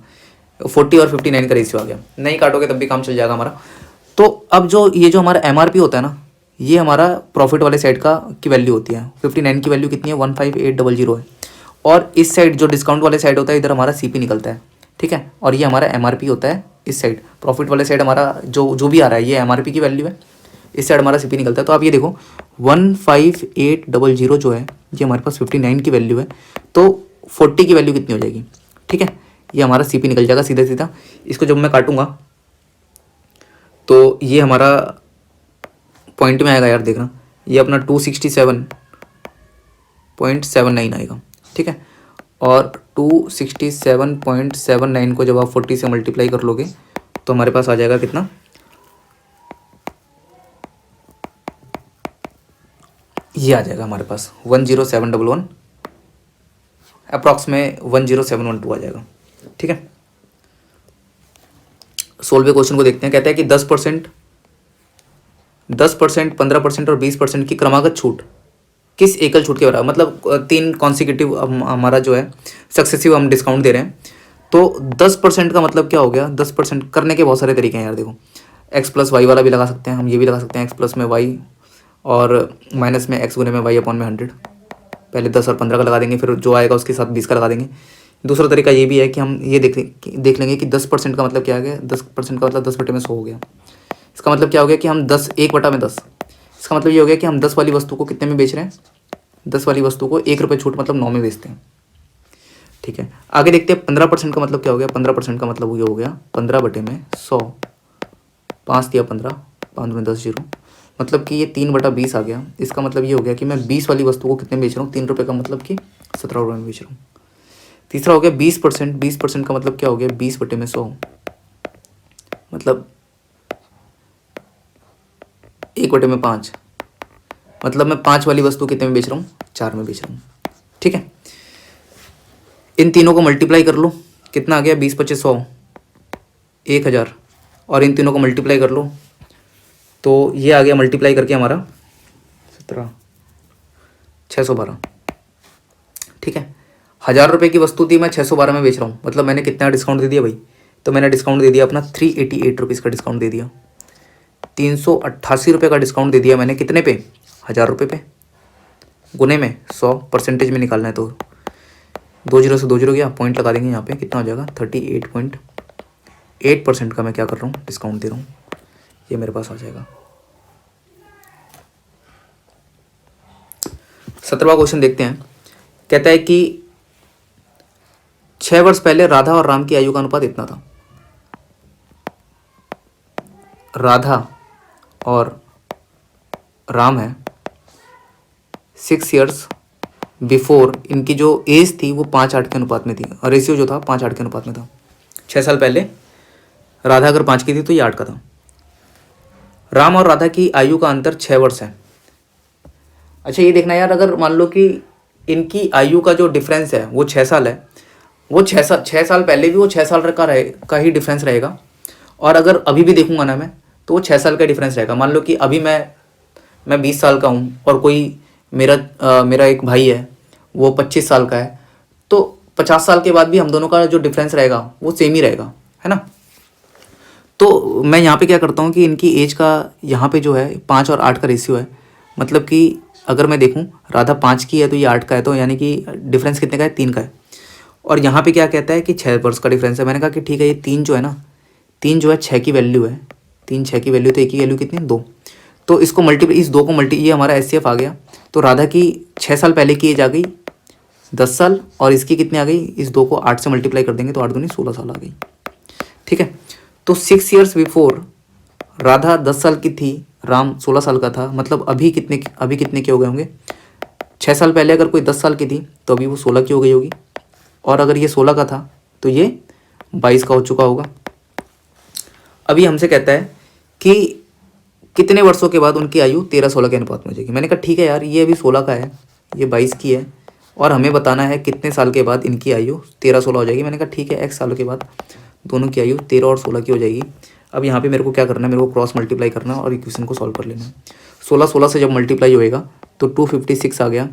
40 और 59 का रेशियो आ गया। नहीं काटोगे तब भी काम चल जाएगा हमारा। तो अब जो ये जो हमारा एमआरपी होता है ना, ये हमारा प्रॉफिट वाले साइड का की वैल्यू होती है। 59 की वैल्यू कितनी है, 15800 है। और इस साइड जो डिस्काउंट वाले साइड होता है, इधर हमारा सीपी निकलता है। ठीक है, और ये हमारा एमआरपी होता है इस साइड। प्रॉफिट वाले साइड हमारा जो भी आ रहा है ये एमआरपी की वैल्यू है, इस साइड हमारा सीपी निकलता है। तो आप ये देखो 15800 जो है ये हमारे पास 59 की वैल्यू है, तो 40 की वैल्यू कितनी हो जाएगी। ठीक है, ये हमारा सीपी निकल जाएगा सीधा सीधा। इसको जब मैं काटूंगा तो ये हमारा पॉइंट में आएगा यार, देखना ये अपना 267.79 आएगा। ठीक है, और 267.79 को जब आप 40 से मल्टीप्लाई कर लोगे तो हमारे पास आ जाएगा कितना, ये आ जाएगा हमारे पास 10711, अप्रॉक्स में 10712 आ जाएगा। ठीक है, 16वें क्वेश्चन को देखते हैं। कहता है कि 10%, 15% और 20% की क्रमागत छूट किस एकल छूट के बराबर, मतलब 3 कॉन्सिक्यूटिव हमारा जो है सक्सेसिव हम डिस्काउंट दे रहे हैं। तो 10% का मतलब क्या हो गया, 10% करने के बहुत सारे तरीके हैं यार। देखो x प्लस वाई वाला भी लगा सकते हैं हम, ये भी लगा सकते हैं x प्लस में y और माइनस में x गुने में y अपॉन में 100। पहले 10 और 15 का लगा देंगे, फिर जो आएगा उसके साथ 20 का लगा देंगे। दूसरा तरीका ये भी है कि हम ये देख लेंगे कि 10% का मतलब क्या आ गया, 10% का मतलब 10/100 हो गया। इसका मतलब क्या हो गया कि हम 10 1/10, इसका मतलब ये हो गया कि हम 10 वाली वस्तु को कितने में बेच रहे हैं, 10 वाली वस्तु को 1 रुपये छूट मतलब 9 में बेचते हैं। ठीक है, आगे देखते हैं 15% का मतलब क्या हो गया। 15% का मतलब ये हो गया 15/100, 5 दिया 15, 5 में 10 0, मतलब कि ये 3/20 आ गया। इसका मतलब ये हो गया कि मैं 20 वाली वस्तु को कितने में बेच रहा हूँ, 3 रुपये का मतलब कि 17 रुपये में बेच रहा हूँ। तीसरा हो गया 20%, 20% का मतलब क्या हो गया, 20/100, मतलब 1/5, मतलब मैं 5 वाली वस्तु कितने में बेच रहा हूँ, 4 में बेच रहा हूँ। ठीक है, इन तीनों को मल्टीप्लाई कर लो, कितना आ गया, 20 25 100, 1000, और इन तीनों को मल्टीप्लाई कर लो तो ये आ गया मल्टीप्लाई करके हमारा 612। ठीक है, 1000 रुपये की वस्तु थी, मैं 612 में बेच रहा हूँ, मतलब मैंने कितना डिस्काउंट दे दिया भाई, तो मैंने डिस्काउंट दे दिया अपना 388 रुपीज़ का डिस्काउंट दे दिया। 388 रुपये का डिस्काउंट दे दिया मैंने, कितने पे, 1000 रुपये पे, गुने में 100, परसेंटेज में निकालना है तो 2 0 से 2 0 गया, पॉइंट लगा देंगे यहाँ पे, कितना हो जाएगा 38.8% का मैं क्या कर रहा हूँ, डिस्काउंट दे रहा हूँ, ये मेरे पास आ जाएगा। 17वां क्वेश्चन देखते हैं। कहता है कि 6 वर्ष पहले राधा और राम की आयु का अनुपात इतना था। राधा और राम है 6 ईयर्स बिफोर, इनकी जो एज थी वो 5:8 के अनुपात में थी, और रेशियो जो था 5:8 के अनुपात में था। 6 साल पहले राधा अगर 5 की थी तो ये 8 का था। राम और राधा की आयु का अंतर 6 वर्ष है। अच्छा ये देखना यार, अगर मान लो कि इनकी आयु का जो डिफरेंस है वो 6 साल है, वो 6 साल पहले भी वो 6 साल का ही डिफरेंस रहेगा। और अगर अभी भी देखूंगा ना मैं, तो वो 6 साल का डिफरेंस रहेगा। मान लो कि अभी मैं 20 साल का हूँ और कोई मेरा एक भाई है वो 25 साल का है, तो 50 साल के बाद भी हम दोनों का जो डिफरेंस रहेगा वो सेम ही रहेगा, है ना। तो मैं यहाँ पे क्या करता हूँ कि इनकी एज का यहाँ पे जो है 5 और 8 का रेशियो है। मतलब कि अगर मैं देखूँ राधा 5 की है तो ये 8 का है, तो यानी कि डिफरेंस कितने का है, 3 का है। और यहाँ पे क्या कहता है कि 6 वर्ष का डिफरेंस है। मैंने कहा कि ठीक है, ये 3 जो है ना, 3 जो है 6 की वैल्यू है, 3 6 की वैल्यू, तो एक की वैल्यू कितनी है, 2। तो इसको इस 2 को ये हमारा एचसीएफ आ गया। तो राधा की 6 साल पहले की एज आ गई 10 साल, और इसकी कितनी आ गई, इस 2 को 8 से मल्टीप्लाई कर देंगे तो 8 दूनी 16 साल आ गई। ठीक है, तो 6 years बिफोर राधा 10 साल की थी, राम 16 साल का था। मतलब अभी कितने के हो गए होंगे, 6 साल पहले अगर कोई 10 साल की थी तो अभी वो 16 की हो गई होगी, और अगर ये 16 का था तो ये 22 का हो चुका होगा। अभी हमसे कहता है कि कितने वर्षों के बाद उनकी आयु 13-16 के अनुपात में हो जाएगी। मैंने कहा ठीक है यार, ये अभी 16 का है, ये 22 की है, और हमें बताना है कितने साल के बाद इनकी आयु 13-16 हो जाएगी। मैंने कहा ठीक है, x सालों के बाद दोनों की आयु 13 और 16 की हो जाएगी। अब यहाँ पे मेरे को क्या करना है, मेरे को क्रॉस मल्टीप्लाई करना है और इक्वेशन को सॉल्व कर लेना है। 16 से जब मल्टीप्लाई होएगा तो 256 आ गया,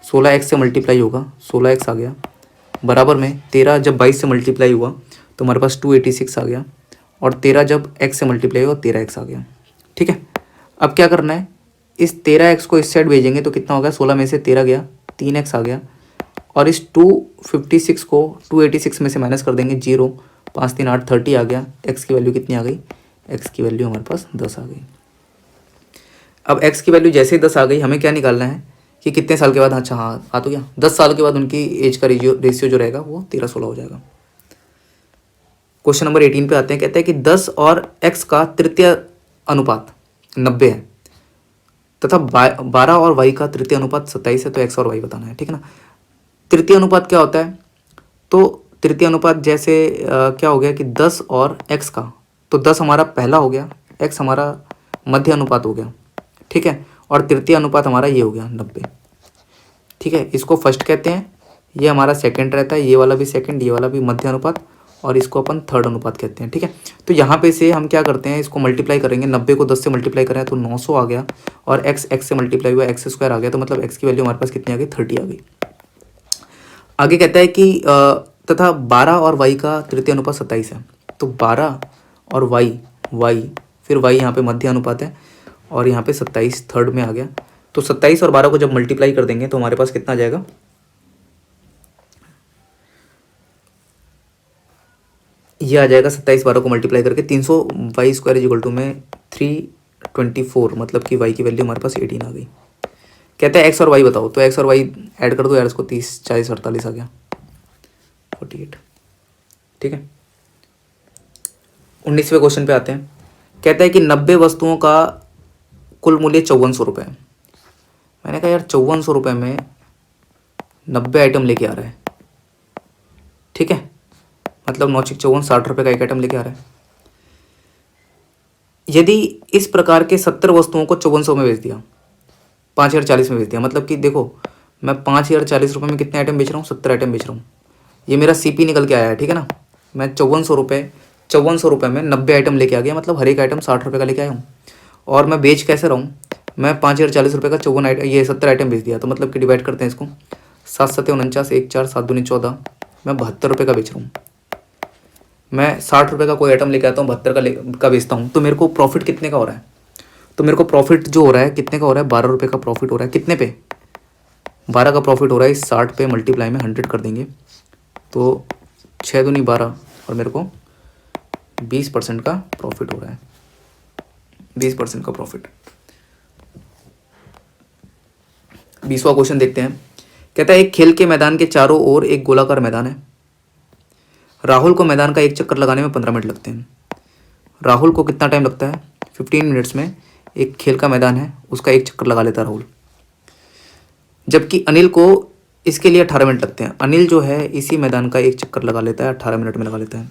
16x से मल्टीप्लाई होगा 16x आ गया, बराबर में 13 जब 22 से मल्टीप्लाई हुआ तो हमारे पास 286 आ गया, और 13 जब x से मल्टीप्लाई हुआ 13x आ गया। ठीक है, अब क्या करना है, इस 13x को इस साइड भेजेंगे तो कितना हो गया, 16 में से 13 गया, 3x आ गया, और इस 256 को 286 में से माइनस कर देंगे, 0 5 3 8 30 आ गया। x की वैल्यू कितनी आ गई, x की वैल्यू हमारे पास 10 आ गई। अब x की वैल्यू जैसे ही 10 आ गई, हमें क्या निकालना है कि कितने साल के बाद, अच्छा हाँ आ तो गया, 10 साल के बाद उनकी एज का रेशियो जो रहेगा वो 13-16 हो जाएगा। क्वेश्चन नंबर 18 पे आते हैं। कहते हैं कि 10 और x का तृतीय अनुपात 90 है तथा 12 और y का तृतीय अनुपात 27 है, तो x और y बताना है। ठीक है ना। तृतीय अनुपात क्या होता है, तो तृतीय अनुपात जैसे क्या हो गया कि 10 और x का, तो 10 हमारा पहला हो गया, x हमारा मध्य अनुपात हो गया। ठीक है, और तृतीय अनुपात हमारा ये हो गया 90। ठीक है, इसको फर्स्ट कहते हैं, ये हमारा सेकंड रहता है, ये वाला भी सेकंड, ये वाला भी मध्य अनुपात, और इसको अपन थर्ड अनुपात कहते हैं। ठीक है, तो यहाँ पे से हम क्या करते हैं, इसको मल्टीप्लाई करेंगे, 90 को 10 से मल्टीप्लाई करें तो 900 आ गया, और x से मल्टीप्लाई हुआ x² आ गया, तो मतलब x की वैल्यू हमारे पास कितनी आ गई, 30 आ गई। आगे कहता है कि तथा 12 और y का तृतीय अनुपात 27 है, तो 12 और y फिर y यहाँ पे मध्य अनुपात है, और यहाँ पे 27 थर्ड में आ गया। तो 27 और 12 को जब मल्टीप्लाई कर देंगे तो हमारे पास कितना आ जाएगा, ये आ जाएगा 27 12 को मल्टीप्लाई करके 300, y² में 324, मतलब कि y की वैल्यू हमारे पास 18 आ गई। कहते हैं x और y बताओ, तो x और y ऐड कर दो यार, इसको 30 40 48 आ गया 48। ठीक है, 19वें क्वेश्चन पे आते हैं। कहता है कि 90 वस्तुओं का कुल मूल्य 5400 रुपये है। मैंने कहा यार 5400 रुपये में 90 आइटम लेके आ रहा है। ठीक है, मतलब 9 × 54 60 रुपये का एक आइटम लेके आ रहा है। यदि इस प्रकार के 70 वस्तुओं को 5400 में बेच दिया, 5040 में बेच दिया, मतलब कि देखो मैं 5040 रुपये में कितने आइटम बेच रहा हूँ, 70 आइटम बेच रहा हूँ। ये मेरा CP निकल के आया है। ठीक है ना, मैं 5400 रुपये में 90 आइटम लेके आ गया, मतलब हर एक आइटम 60 रुपये का लेके आया हूँ। और मैं बेच कैसे रहा हूँ, मैं 5040 रुपये का 70 आइटम बेच दिया, तो मतलब कि डिवाइड करते हैं इसको, 7 7 49 1 4 7 दूनी 14, मैं 72 रुपये का बेच रहा हूँ। मैं 60 रुपये का कोई आइटम लेके आता हूँ, 72 का बेचता हूँ, तो मेरे को प्रॉफिट कितने का हो रहा है, तो मेरे को प्रॉफिट जो हो रहा है कितने का हो रहा है, 12 रुपये का प्रॉफिट हो रहा है। कितने पे, 12 का प्रॉफिट हो रहा है। इस 60 पे मल्टीप्लाई में 100 कर देंगे तो 6 दूनी 12, और मेरे को 20% का प्रॉफिट हो रहा है, 20% का प्रॉफिट। 20वां क्वेश्चन देखते हैं। कहता है एक खेल के मैदान के चारों ओर एक गोलाकार मैदान है। राहुल को मैदान का एक चक्कर लगाने में 15 मिनट लगते हैं। राहुल को कितना टाइम लगता है, 15 मिनट्स में एक खेल का मैदान है उसका एक चक्कर लगा लेता है राहुल, जबकि अनिल को इसके लिए 18 मिनट लगते हैं। अनिल जो है इसी मैदान का एक चक्कर लगा लेता है, 18 मिनट में लगा लेता है।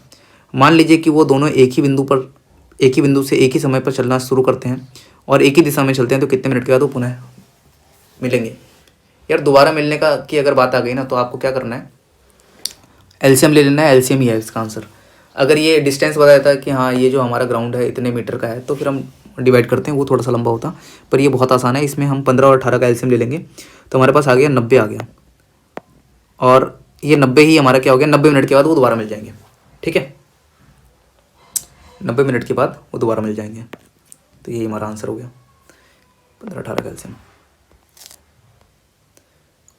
मान लीजिए कि वो दोनों एक ही बिंदु से एक ही समय पर चलना शुरू करते हैं और एक ही दिशा में चलते हैं, तो कितने मिनट के बाद वो पुनः मिलेंगे। यार दोबारा मिलने का की अगर बात आ गई ना, तो आपको क्या करना है, एलसीएम ले लेना है। एलसीएम ही है इसका आंसर। अगर ये डिस्टेंस बताया था कि हाँ ये जो हमारा ग्राउंड है इतने मीटर का है, तो फिर हम डिवाइड करते हैं, वो थोड़ा सा लंबा होता, पर ये बहुत आसान है। इसमें हम 15 और 18 का एलसीएम ले लेंगे, तो हमारे पास आ गया 90 आ गया। और ये 90 ही हमारा क्या हो गया, 90 मिनट के बाद वो दोबारा मिल जाएंगे। ठीक है, 90 मिनट के बाद वो दोबारा मिल जाएंगे। तो यही हमारा आंसर हो गया 15-18 का एलसीएम।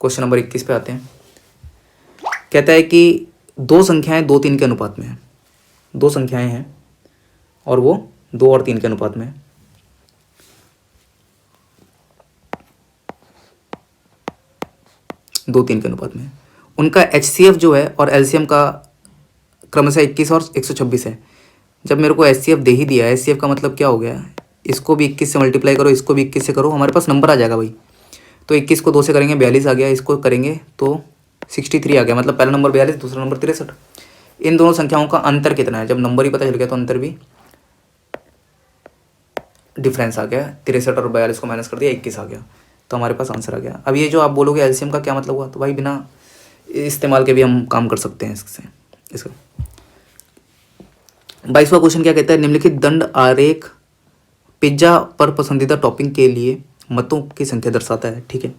क्वेश्चन नंबर 21 पे आते हैं। कहता है कि दो संख्याएं 2-3 के अनुपात में है। दो संख्याएं हैं और वो 2 और 3 के अनुपात में है। दो 3 के अनुपात में है। उनका एचसीएफ जो है और एलसीएम का क्रमशः 21 और 126 है। जब मेरे को एचसीएफ दे ही दिया है, एचसीएफ का मतलब क्या हो गया, इसको भी 21 से मल्टीप्लाई करो, इसको भी 21 से करो, हमारे पास नंबर आ जाएगा भाई। तो 21 को 2 से करेंगे 42 आ गया, इसको करेंगे तो 63 आ गया। मतलब पहला नंबर 42, दूसरा नंबर 63। इन दोनों संख्याओं का अंतर कितना है, जब नंबर ही पता चल गया तो अंतर भी डिफरेंस आ गया। 63 और 42 को माइनस कर दिया, 21 आ गया। तो हमारे पास आंसर आ गया। अब ये जो आप बोलोगे एलसीएम का क्या मतलब हुआ, तो भाई बिना इस्तेमाल के भी हम काम कर सकते हैं इससे। इसका 22वां क्वेश्चन क्या कहता है, निम्नलिखित दंड आरेख पिज्जा पर पसंदीदा टॉपिंग के लिए मतों की संख्या दर्शाता है। ठीक है,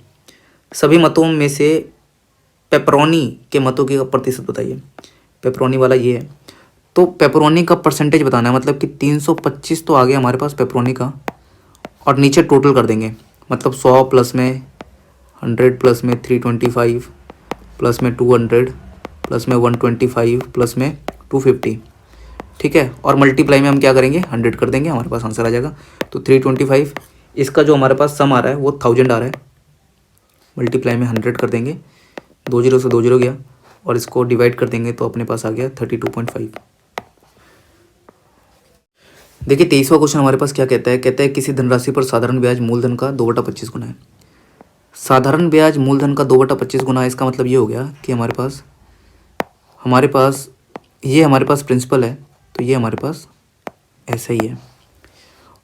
सभी मतों में से पेपरोनी के मतों की प्रतिशत बताइए। पेपरोनी वाला ये है, तो पेपरोनी का परसेंटेज बताना है। मतलब कि 325 तो आ गया हमारे पास पेपरोनी का, और नीचे टोटल कर देंगे। मतलब 100 प्लस में 100 प्लस में 325 प्लस में 200 प्लस में 125 प्लस में 250। ठीक है, और मल्टीप्लाई में हम क्या करेंगे, 100 कर देंगे, हमारे पास आंसर आ जाएगा। तो 325, इसका जो हमारे पास सम आ रहा है वो 1000 आ रहा है। मल्टीप्लाई में 100 कर देंगे, 2 0 से 2 0 गया, और इसको डिवाइड कर देंगे तो अपने पास आ गया 32.5। देखिए 23वां क्वेश्चन हमारे पास क्या कहता है, कहता है किसी धनराशि पर साधारण ब्याज मूलधन का 2/25 गुना है। साधारण ब्याज मूलधन का 2/25 गुना है, इसका मतलब ये हो गया कि हमारे पास ये हमारे पास प्रिंसिपल है, तो ये हमारे पास ऐसा ही है।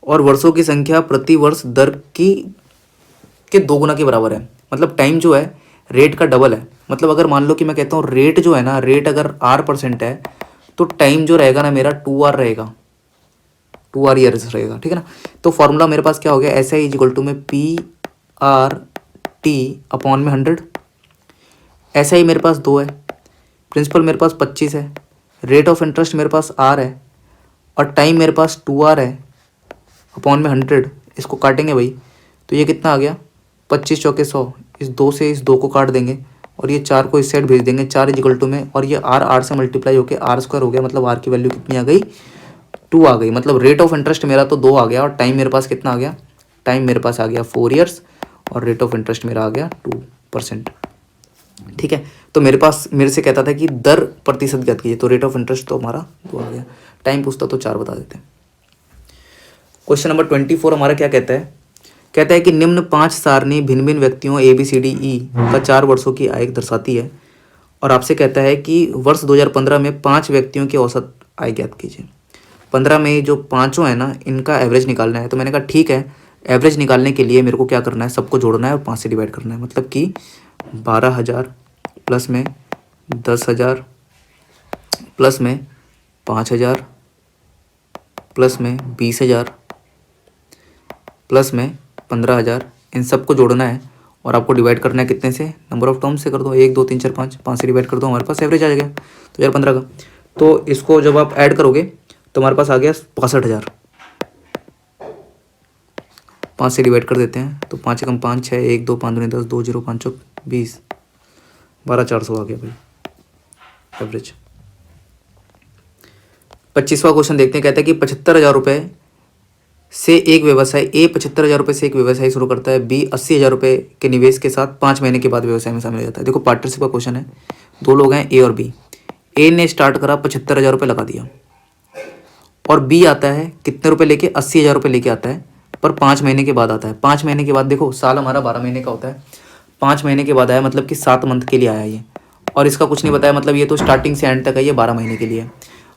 और वर्षों की संख्या प्रति वर्ष दर के 2 गुना के बराबर है। मतलब टाइम जो है रेट का डबल है। मतलब अगर मान लो कि मैं कहता हूँ रेट जो है ना, रेट अगर R% है, तो टाइम जो रहेगा ना मेरा 2R रहेगा, 2R ईयर्स रहेगा। ठीक है ना। तो फॉर्मूला मेरे पास क्या हो गया, SI = में PRT/100। SI मेरे पास 2 है, प्रिंसिपल मेरे पास 25 है, रेट ऑफ इंटरेस्ट मेरे पास R है, और टाइम मेरे पास 2R है अपॉन में 100। इसको काटेंगे भाई, तो ये कितना आ गया, 25 चौके 100। इस 2 से इस 2 को काट देंगे, और ये 4 को इस साइड भेज देंगे, 4 = में, और ये R से मल्टीप्लाई होकर R² हो गया। मतलब R की वैल्यू कितनी आ गई, 2 आ गई। मतलब रेट ऑफ इंटरेस्ट मेरा तो 2 आ गया, और टाइम मेरे पास कितना आ गया, टाइम मेरे पास आ गया 4 ईयर्स, और रेट ऑफ इंटरेस्ट मेरा आ गया 2%। ठीक है, तो मेरे से कहता था कि दर प्रतिशत ज्ञात कीजिए, तो रेट ऑफ इंटरेस्ट तो हमारा 2 आ गया। टाइम पूछता तो 4 बता देते हैं। क्वेश्चन नंबर 24 हमारा क्या कहता है, कहता है कि निम्न 5 सारणी भिन्न भिन्न व्यक्तियों ABCDE का 4 वर्षों की आय दर्शाती है, और आपसे कहता है कि वर्ष 2015 में 5 व्यक्तियों की औसत आय ज्ञात कीजिए। 15 में जो पाँचों है ना, इनका एवरेज निकालना है। तो मैंने कहा ठीक है, एवरेज निकालने के लिए मेरे को क्या करना है, सबको जोड़ना है और 5 से डिवाइड करना है। मतलब कि 12,000 प्लस में 10,000 प्लस में 5,000 प्लस में 20,000 प्लस में 15,000, इन सबको जोड़ना है और आपको डिवाइड करना है कितने से, नंबर ऑफ टर्म्स से कर दो, 1 2 3 4 5 से डिवाइड कर दो, हमारे पास एवरेज आ जाएगा 2015 का। तो इसको जब आप ऐड करोगे तो हमारे पास आ गया 65,000। 5 से डिवाइड कर देते हैं, तो 5 कम 5 6 1 2 5 2 10 2 0 5 चौक 20, 12,400 आ गया भाई एवरेज। 25वां क्वेश्चन देखते हैं, कहता है कि 75,000 रुपये से एक व्यवसाय A 75,000 रुपये से एक व्यवसाय शुरू करता है, B 80,000 रुपये के निवेश के साथ 5 महीने के बाद व्यवसाय में शामिल हो जाता है। देखो पार्टनरशिप का क्वेश्चन है, 2 लोग हैं A और B। A ने स्टार्ट करा 75,000 रुपये लगा दिया, और B आता है कितने रुपये लेके, 80,000 रुपये लेके आता है, पर 5 महीने के बाद आता है। 5 महीने के बाद, देखो साल हमारा 12 महीने का होता है, 5 महीने के बाद आया, मतलब कि 7 मंथ के लिए आया ये, और इसका कुछ नहीं बताया, मतलब ये तो स्टार्टिंग से एंड तक है, ये 12 महीने के लिए।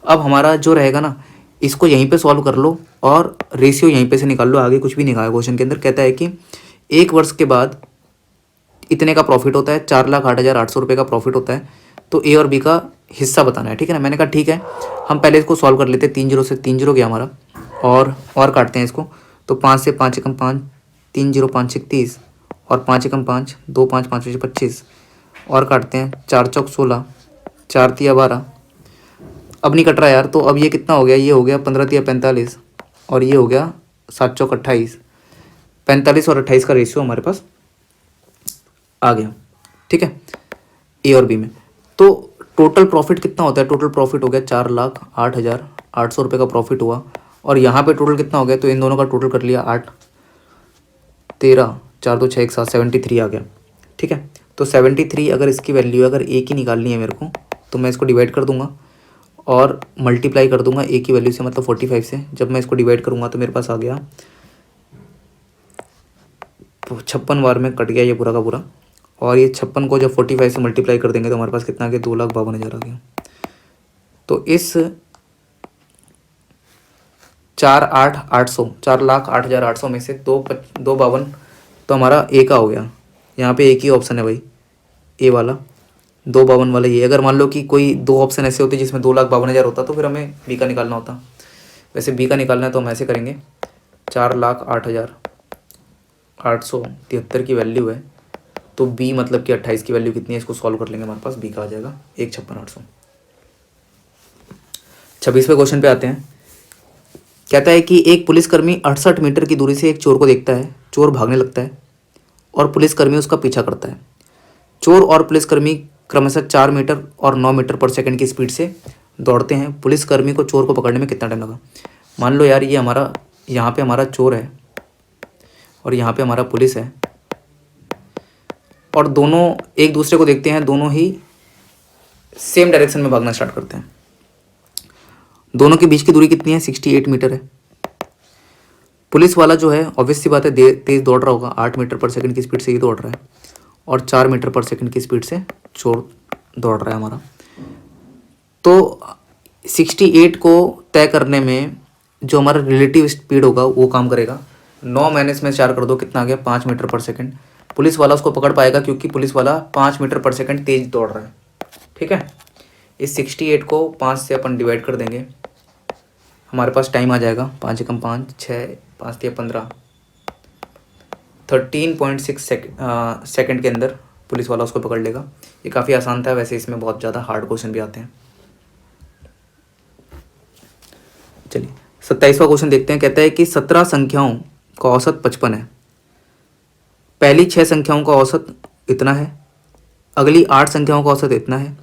अब हमारा जो रहेगा ना, इसको यहीं पे सॉल्व कर लो और रेशियो यहीं पे से निकाल लो, आगे कुछ भी नहीं कहा है क्वेश्चन के अंदर। कहता है कि 1 वर्ष के बाद इतने का प्रॉफिट होता है, 4,08,800 रुपये का प्रॉफिट होता है, तो ए और बी का हिस्सा बताना है, ठीक है ना। मैंने कहा ठीक है, हम पहले इसको सॉल्व कर लेते हैं। 3 0 से 3 0 गया हमारा, और काटते हैं इसको, तो 5 से 5 एकम 5, 3 0 5 1 30, और 5 एकम 5, 2 5 5 25, और काटते हैं 4 चौक 16, 4 तिया 12, अब नहीं कट रहा यार, तो अब ये कितना हो गया, ये हो गया 15 तिया 45, और ये हो गया 7 चौक 28, 45 और 28 का रेशियो हमारे पास आ गया, ठीक है, ए और बी में। तो टोटल प्रॉफिट कितना होता है, टोटल प्रॉफिट हो गया 4,08,800 रुपये का प्रॉफिट हुआ, और यहाँ पे टोटल कितना हो गया, तो इन दोनों का टोटल कर लिया 8 13 4 2 6 1 7 73 आ गया, ठीक है। तो 73 अगर इसकी वैल्यू अगर ए की निकालनी है मेरे को, तो मैं इसको डिवाइड कर दूंगा और मल्टीप्लाई कर दूंगा ए की वैल्यू से, मतलब 45 से। जब मैं इसको डिवाइड करूंगा तो मेरे पास आ गया 56 बार में कट गया ये पूरा का पूरा, और ये 56 को जब 45 से मल्टीप्लाई कर देंगे तो हमारे पास कितना आ गया, 2,52,000 आ गया। तो इस 4,08,800 में से 2,52 तो हमारा ए का हो गया। यहाँ पे एक ही ऑप्शन है भाई, ए वाला, 2,52 वाला ये। अगर मान लो कि कोई 2 ऑप्शन ऐसे होते जिसमें 2,52,000 होता, तो फिर हमें बी का निकालना होता। वैसे बी का निकालना है तो हम ऐसे करेंगे, 4,08,873 की वैल्यू है, तो बी मतलब कि 28 की वैल्यू कितनी है, इसको सॉल्व कर लेंगे, हमारे पास बी का आ जाएगा 1,56,800। 26वें क्वेश्चन पे आते हैं। कहता है कि एक पुलिसकर्मी 68 मीटर की दूरी से एक चोर को देखता है, चोर भागने लगता है और पुलिसकर्मी उसका पीछा करता है। चोर और पुलिसकर्मी क्रमशः 4 मीटर और 9 मीटर पर सेकंड की स्पीड से दौड़ते हैं। पुलिसकर्मी को चोर को पकड़ने में कितना टाइम लगा। मान लो यार, ये हमारा यहाँ पे हमारा चोर है और यहाँ पे हमारा पुलिस है, और दोनों एक दूसरे को देखते हैं, दोनों ही सेम डायरेक्शन में भागना स्टार्ट करते हैं। दोनों के बीच की दूरी कितनी है, 68 मीटर है। पुलिस वाला जो है ऑब्वियस सी बात है तेज दौड़ रहा होगा, 8 मीटर पर सेकंड की स्पीड से ही दौड़ रहा है, और 4 मीटर पर सेकंड की स्पीड से चोर दौड़ रहा है हमारा। तो 68 को तय करने में जो हमारा रिलेटिव स्पीड होगा वो काम करेगा। 9 माइनस में 4 कर दो, कितना आ गया, 5 मीटर पर सेकंड। पुलिस वाला उसको पकड़ पाएगा क्योंकि पुलिस वाला 5 मीटर पर सेकंड तेज दौड़ रहा है, ठीक है। इस 68 को 5 से अपन डिवाइड कर देंगे, हमारे पास टाइम आ जाएगा 5 एकम 5 6 5 3 15 13.6 सेकंड के अंदर पुलिस वाला उसको पकड़ लेगा। ये काफ़ी आसान था, वैसे इसमें बहुत ज़्यादा हार्ड क्वेश्चन भी आते हैं। चलिए 27वां क्वेश्चन देखते हैं। कहता है कि 17 संख्याओं का औसत 55 है। पहली 6 संख्याओं का औसत इतना है, अगली 8 संख्याओं का औसत इतना है,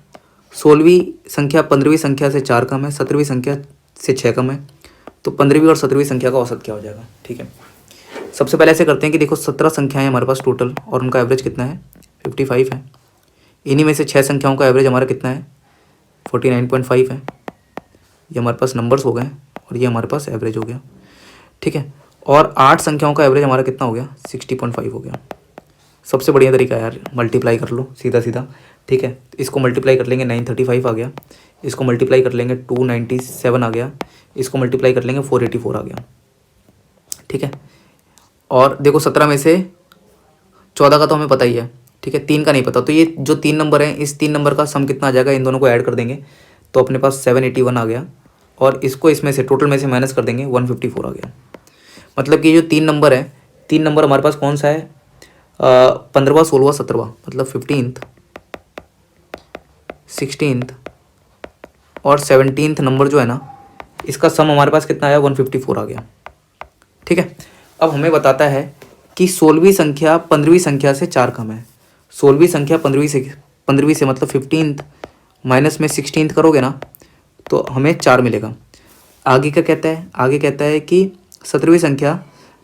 16वीं संख्या 15वीं संख्या से 4 कम है, 17वीं संख्या से 6 कम है, तो 15वीं और 17वीं संख्या का औसत क्या हो जाएगा, ठीक है। सबसे पहले ऐसे करते हैं कि देखो 17 संख्याएं हमारे पास टोटल, और उनका एवरेज कितना है, 55 है। इन्हीं में से 6 संख्याओं का एवरेज हमारा कितना है, 49.5 है। ये हमारे पास नंबर्स हो गए और ये हमारे पास एवरेज हो गया, ठीक है। और 8 संख्याओं का एवरेज हमारा कितना हो गया, 60.5 हो गया। सबसे बढ़िया तरीका है यार, मल्टीप्लाई कर लो सीधा सीधा, ठीक है। इसको मल्टीप्लाई कर लेंगे 935 आ गया, इसको मल्टीप्लाई कर लेंगे 297 आ गया, इसको मल्टीप्लाई कर लेंगे 484 आ गया, ठीक है। और देखो 17 में से 14 का तो हमें पता ही है, ठीक है, 3 का नहीं पता। तो ये जो 3 नंबर हैं, इस 3 नंबर का सम कितना आ जाएगा, इन दोनों को ऐड कर देंगे तो अपने पास 781 आ गया, और इसको इसमें से टोटल में से माइनस कर देंगे 154 आ गया। मतलब कि जो 3 नंबर है, 3 नंबर हमारे पास कौन सा है, 15वां 16वां 17वां, मतलब 15th 16th और 17th नंबर जो है ना, इसका सम हमारे पास कितना आया, 154 आ गया, ठीक है। अब हमें बताता है कि 16वीं संख्या 15वीं संख्या से 4 कम है। 16वीं संख्या 15वीं से मतलब 15th माइनस में 16th करोगे ना तो हमें 4 मिलेगा। आगे क्या कहता है, आगे कहता है कि 17वीं संख्या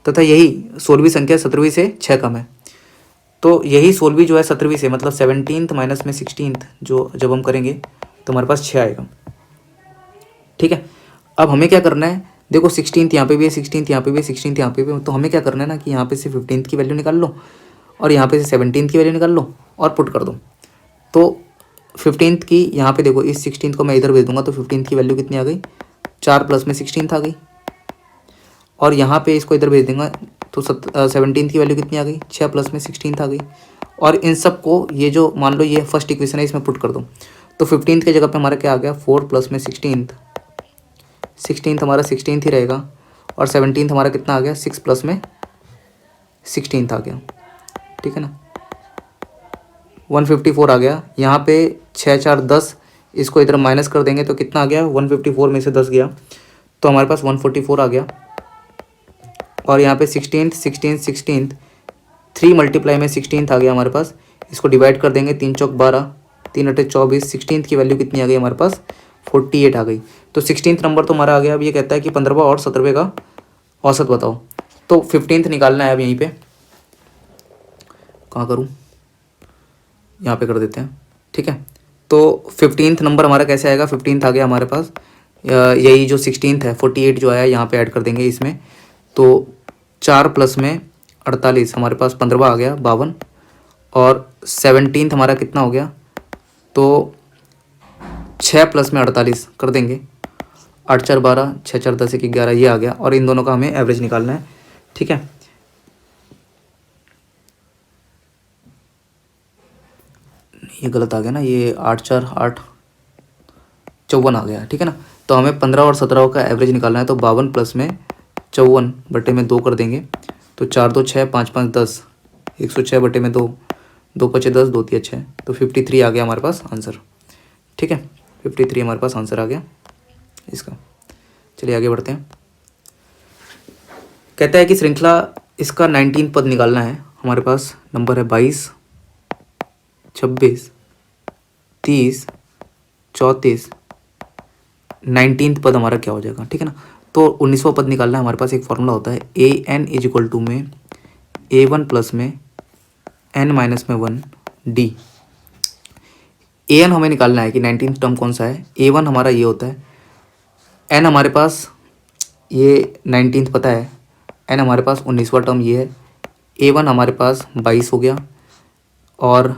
तथा यही 16वीं संख्या 17वीं से 6 कम है। तो यही 16वीं जो है 17वीं से मतलब 17th माइनस में 16th जो जब हम करेंगे तो हमारे पास 6 आएगा, ठीक है। अब हमें क्या करना है, देखो 16th यहाँ पे भी है, 16th यहाँ पे भी है, 16th यहाँ पे भी है, तो हमें क्या करना है ना कि यहाँ पे से 15th की वैल्यू निकाल लो और यहाँ पे से 17th की वैल्यू निकाल लो और पुट कर दो। तो 15th की यहाँ पे देखो, इस 16th को मैं इधर भेज दूंगा तो 15th की वैल्यू कितनी आ गई, 4 प्लस में 16th आ गई। और यहाँ पे इसको इधर भेज देंगे तो 17th की वैल्यू कितनी आ गई, 6 प्लस में 16th आ गई। और इन सब को ये जो मान लो ये फर्स्ट इक्वेशन है इसमें पुट कर दो, तो 15th की जगह पे हमारा क्या आ गया, 4 प्लस में 16th हमारा 16th ही रहेगा। और 17th हमारा कितना आ गया, 6 प्लस में 16th आ गया, ठीक है ना, 154 आ गया। यहाँ पे 6 4 10, इसको इधर माइनस कर देंगे तो कितना आ गया, 154 में से 10 गया तो हमारे पास 144 आ गया। और यहाँ पे 16th 3 मल्टीप्लाई में 16th आ गया हमारे पास, इसको डिवाइड कर देंगे, 3 चौक 12, 3 अठे 24, 16th की वैल्यू कितनी आ गई हमारे पास, 48 आ गई। तो 16th नंबर तो हमारा आ गया। अब ये कहता है कि 15वां और 17वें का औसत बताओ, तो 15th निकालना है। अब यहीं पे कहाँ करूँ, यहाँ पे कर देते हैं, ठीक है। तो 15th नंबर हमारा कैसे आएगा, 15th आ गया हमारे पास, यही जो 16th है 48 जो आया यहाँ पे ऐड कर देंगे इसमें, तो 4 प्लस में 48 हमारे पास 15वां आ गया 52। और 17th हमारा कितना हो गया, तो 6 प्लस में 48 कर देंगे, 8 4 12, 6 4 10 1 11 ये आ गया। और इन दोनों का हमें एवरेज निकालना है, ठीक है। ये गलत आ गया ना, ये 8 4 8 54 आ गया, ठीक है ना। तो हमें 15 और 17 का एवरेज निकालना है, तो 52 प्लस में 54 बटे में 2 कर देंगे, तो 4 2 6, 5 5 10, 106 बटे में 2, 2 5 10, 2 3 6, तो 53 आ गया हमारे पास आंसर, ठीक है। 53 हमारे पास आंसर आ गया इसका। चलिए आगे बढ़ते हैं। कहता है कि श्रृंखला इसका 19 पद निकालना है। हमारे पास नंबर है 22, 26, 30, 34, 19 पद हमारा क्या हो जाएगा, ठीक है ना। तो 19वां पद निकालना है। हमारे पास एक फॉर्मूला होता है an इज इक्वल टू में a1 प्लस में n माइनस में 1 d। an हमें निकालना है कि 19th टर्म कौन सा है। a1 हमारा ये होता है, n हमारे पास ये 19th पता है, n हमारे पास 19वां टर्म ये है, a1 हमारे पास 22 हो गया। और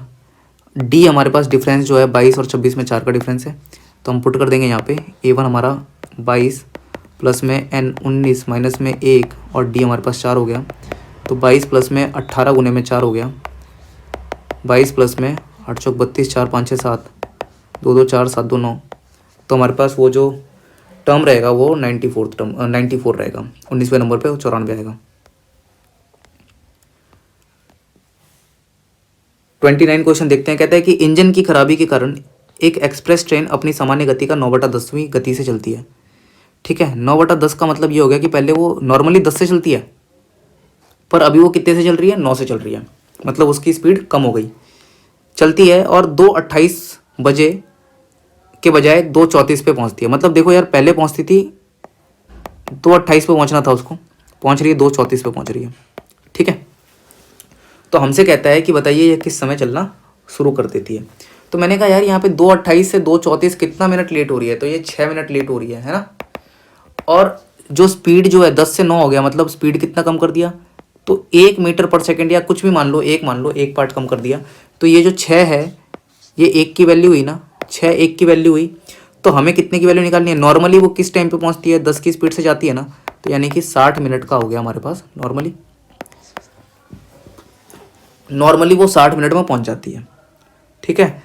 d हमारे पास डिफरेंस जो है 22 और 26 में 4 का डिफरेंस है, तो हम पुट कर देंगे यहाँ पे a1 हमारा 22 प्लस में n 19 माइनस में 1 और d हमारे पास 4 हो गया, तो 22 प्लस में 18 गुने में 4 हो गया, 22 प्लस में 8 चौक 32, 4 5 6 7, 2 2 4 7 2 9, तो हमारे पास वो जो टर्म रहेगा वो 94 टर्म 94 रहेगा। 19वें नंबर पे 94 आएगा। 29 क्वेश्चन देखते हैं। कहता है कि इंजन की खराबी के कारण एक एक्सप्रेस ट्रेन अपनी सामान्य गति का 9/10वीं गति से चलती है, ठीक है। 9/10 का मतलब ये हो गया कि पहले वो नॉर्मली 10 से चलती है, पर अभी वो कितने से चल रही है, 9 से चल रही है, मतलब उसकी स्पीड कम हो गई, चलती है और 2:28 बजे के बजाय 2:34 पे पहुंचती है। मतलब देखो यार, पहले पहुंचती थी 2:28 पे पहुंचना था उसको, पहुंच रही है 2:34 पे पहुंच रही है, ठीक है। तो हमसे कहता है कि बताइए ये किस समय चलना शुरू कर देती है। तो मैंने कहा यार यहाँ पे 2:28 से 2:34 कितना मिनट लेट हो रही है, तो ये 6 मिनट लेट हो रही है ना। और जो स्पीड जो है 10 से 9 हो गया, मतलब स्पीड कितना कम कर दिया, तो 1 मीटर पर सेकेंड या कुछ भी मान लो, एक पार्ट कम कर दिया। तो ये जो 6 है ये 1 की वैल्यू हुई ना, 6 1 की वैल्यू हुई। तो हमें कितने की वैल्यू निकालनी है, नॉर्मली वो किस टाइम पे पहुंचती है, 10 की स्पीड से जाती है ना, तो यानी कि 60 मिनट का हो गया हमारे पास। नॉर्मली वो 60 मिनट में पहुंच जाती है, ठीक है।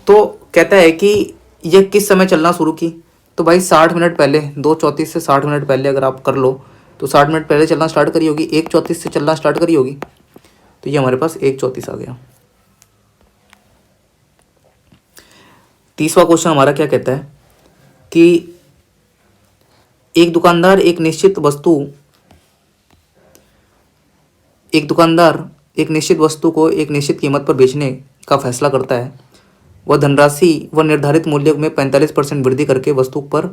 तो कहता है कि ये किस समय चलना शुरू की, तो भाई 60 मिनट पहले, 2:34 से 60 मिनट पहले अगर आप कर लो तो 60 मिनट पहले चलना स्टार्ट करी होगी, 1:34 से चलना स्टार्ट करी होगी, तो ये हमारे पास 1:34 आ गया। 30वां क्वेश्चन हमारा क्या कहता है कि एक दुकानदार एक निश्चित वस्तु को एक निश्चित कीमत पर बेचने का फैसला करता है। वह धनराशि व निर्धारित मूल्य में 45% वृद्धि करके वस्तु पर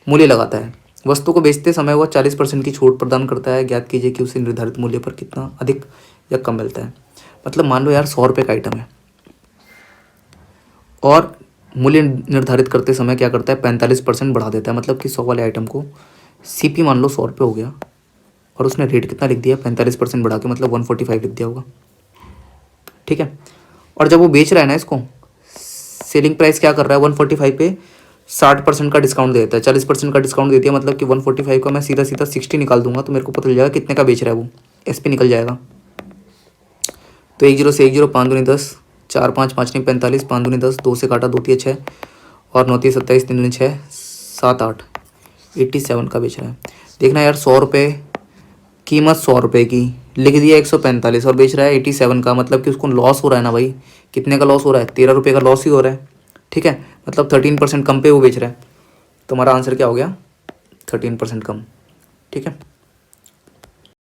मूल्य लगाता है। वस्तु को बेचते समय वह 40% की छूट प्रदान करता है। ज्ञात कीजिए कि उसे निर्धारित मूल्य पर कितना अधिक या कम मिलता है। मतलब मान लो यार 100 रुपये का आइटम है और मूल्य निर्धारित करते समय क्या करता है, 45% बढ़ा देता है। मतलब कि 100 वाले आइटम को CP मान लो 100 रुपये हो गया और उसने रेट कितना लिख दिया, 45% बढ़ा के, मतलब 145 लिख दिया होगा, ठीक है। और जब वो बेच रहा है ना इसको सेलिंग प्राइस क्या कर रहा है 145 पे 60% का डिस्काउंट देता है, 40% का डिस्काउंट देती है, मतलब कि 145 का मैं सीधा सीधा 60 निकाल दूंगा तो मेरे को पता चल जाएगा कितने का बेच रहा है वो, एस पे निकल जाएगा। तो 10 से 10, 5 दूनी 10, 4 5 5 नहीं 45, 5 दूनी 10, 2 से काटा 2 3 6 और 9 3 27, 3 दूनी 6 7 8, 87 का बेच रहा है। देखना यार 100 रुपये कीमत, 100 रुपये की लिख दिया 145 और बेच रहा है 87 का, मतलब कि उसको लॉस हो रहा है ना भाई। कितने का लॉस हो रहा है? 13 रुपये का लॉस ही हो रहा है। ठीक है, मतलब 13% कम पे वो बेच रहा है। तो हमारा आंसर क्या हो गया? 13% कम। ठीक है।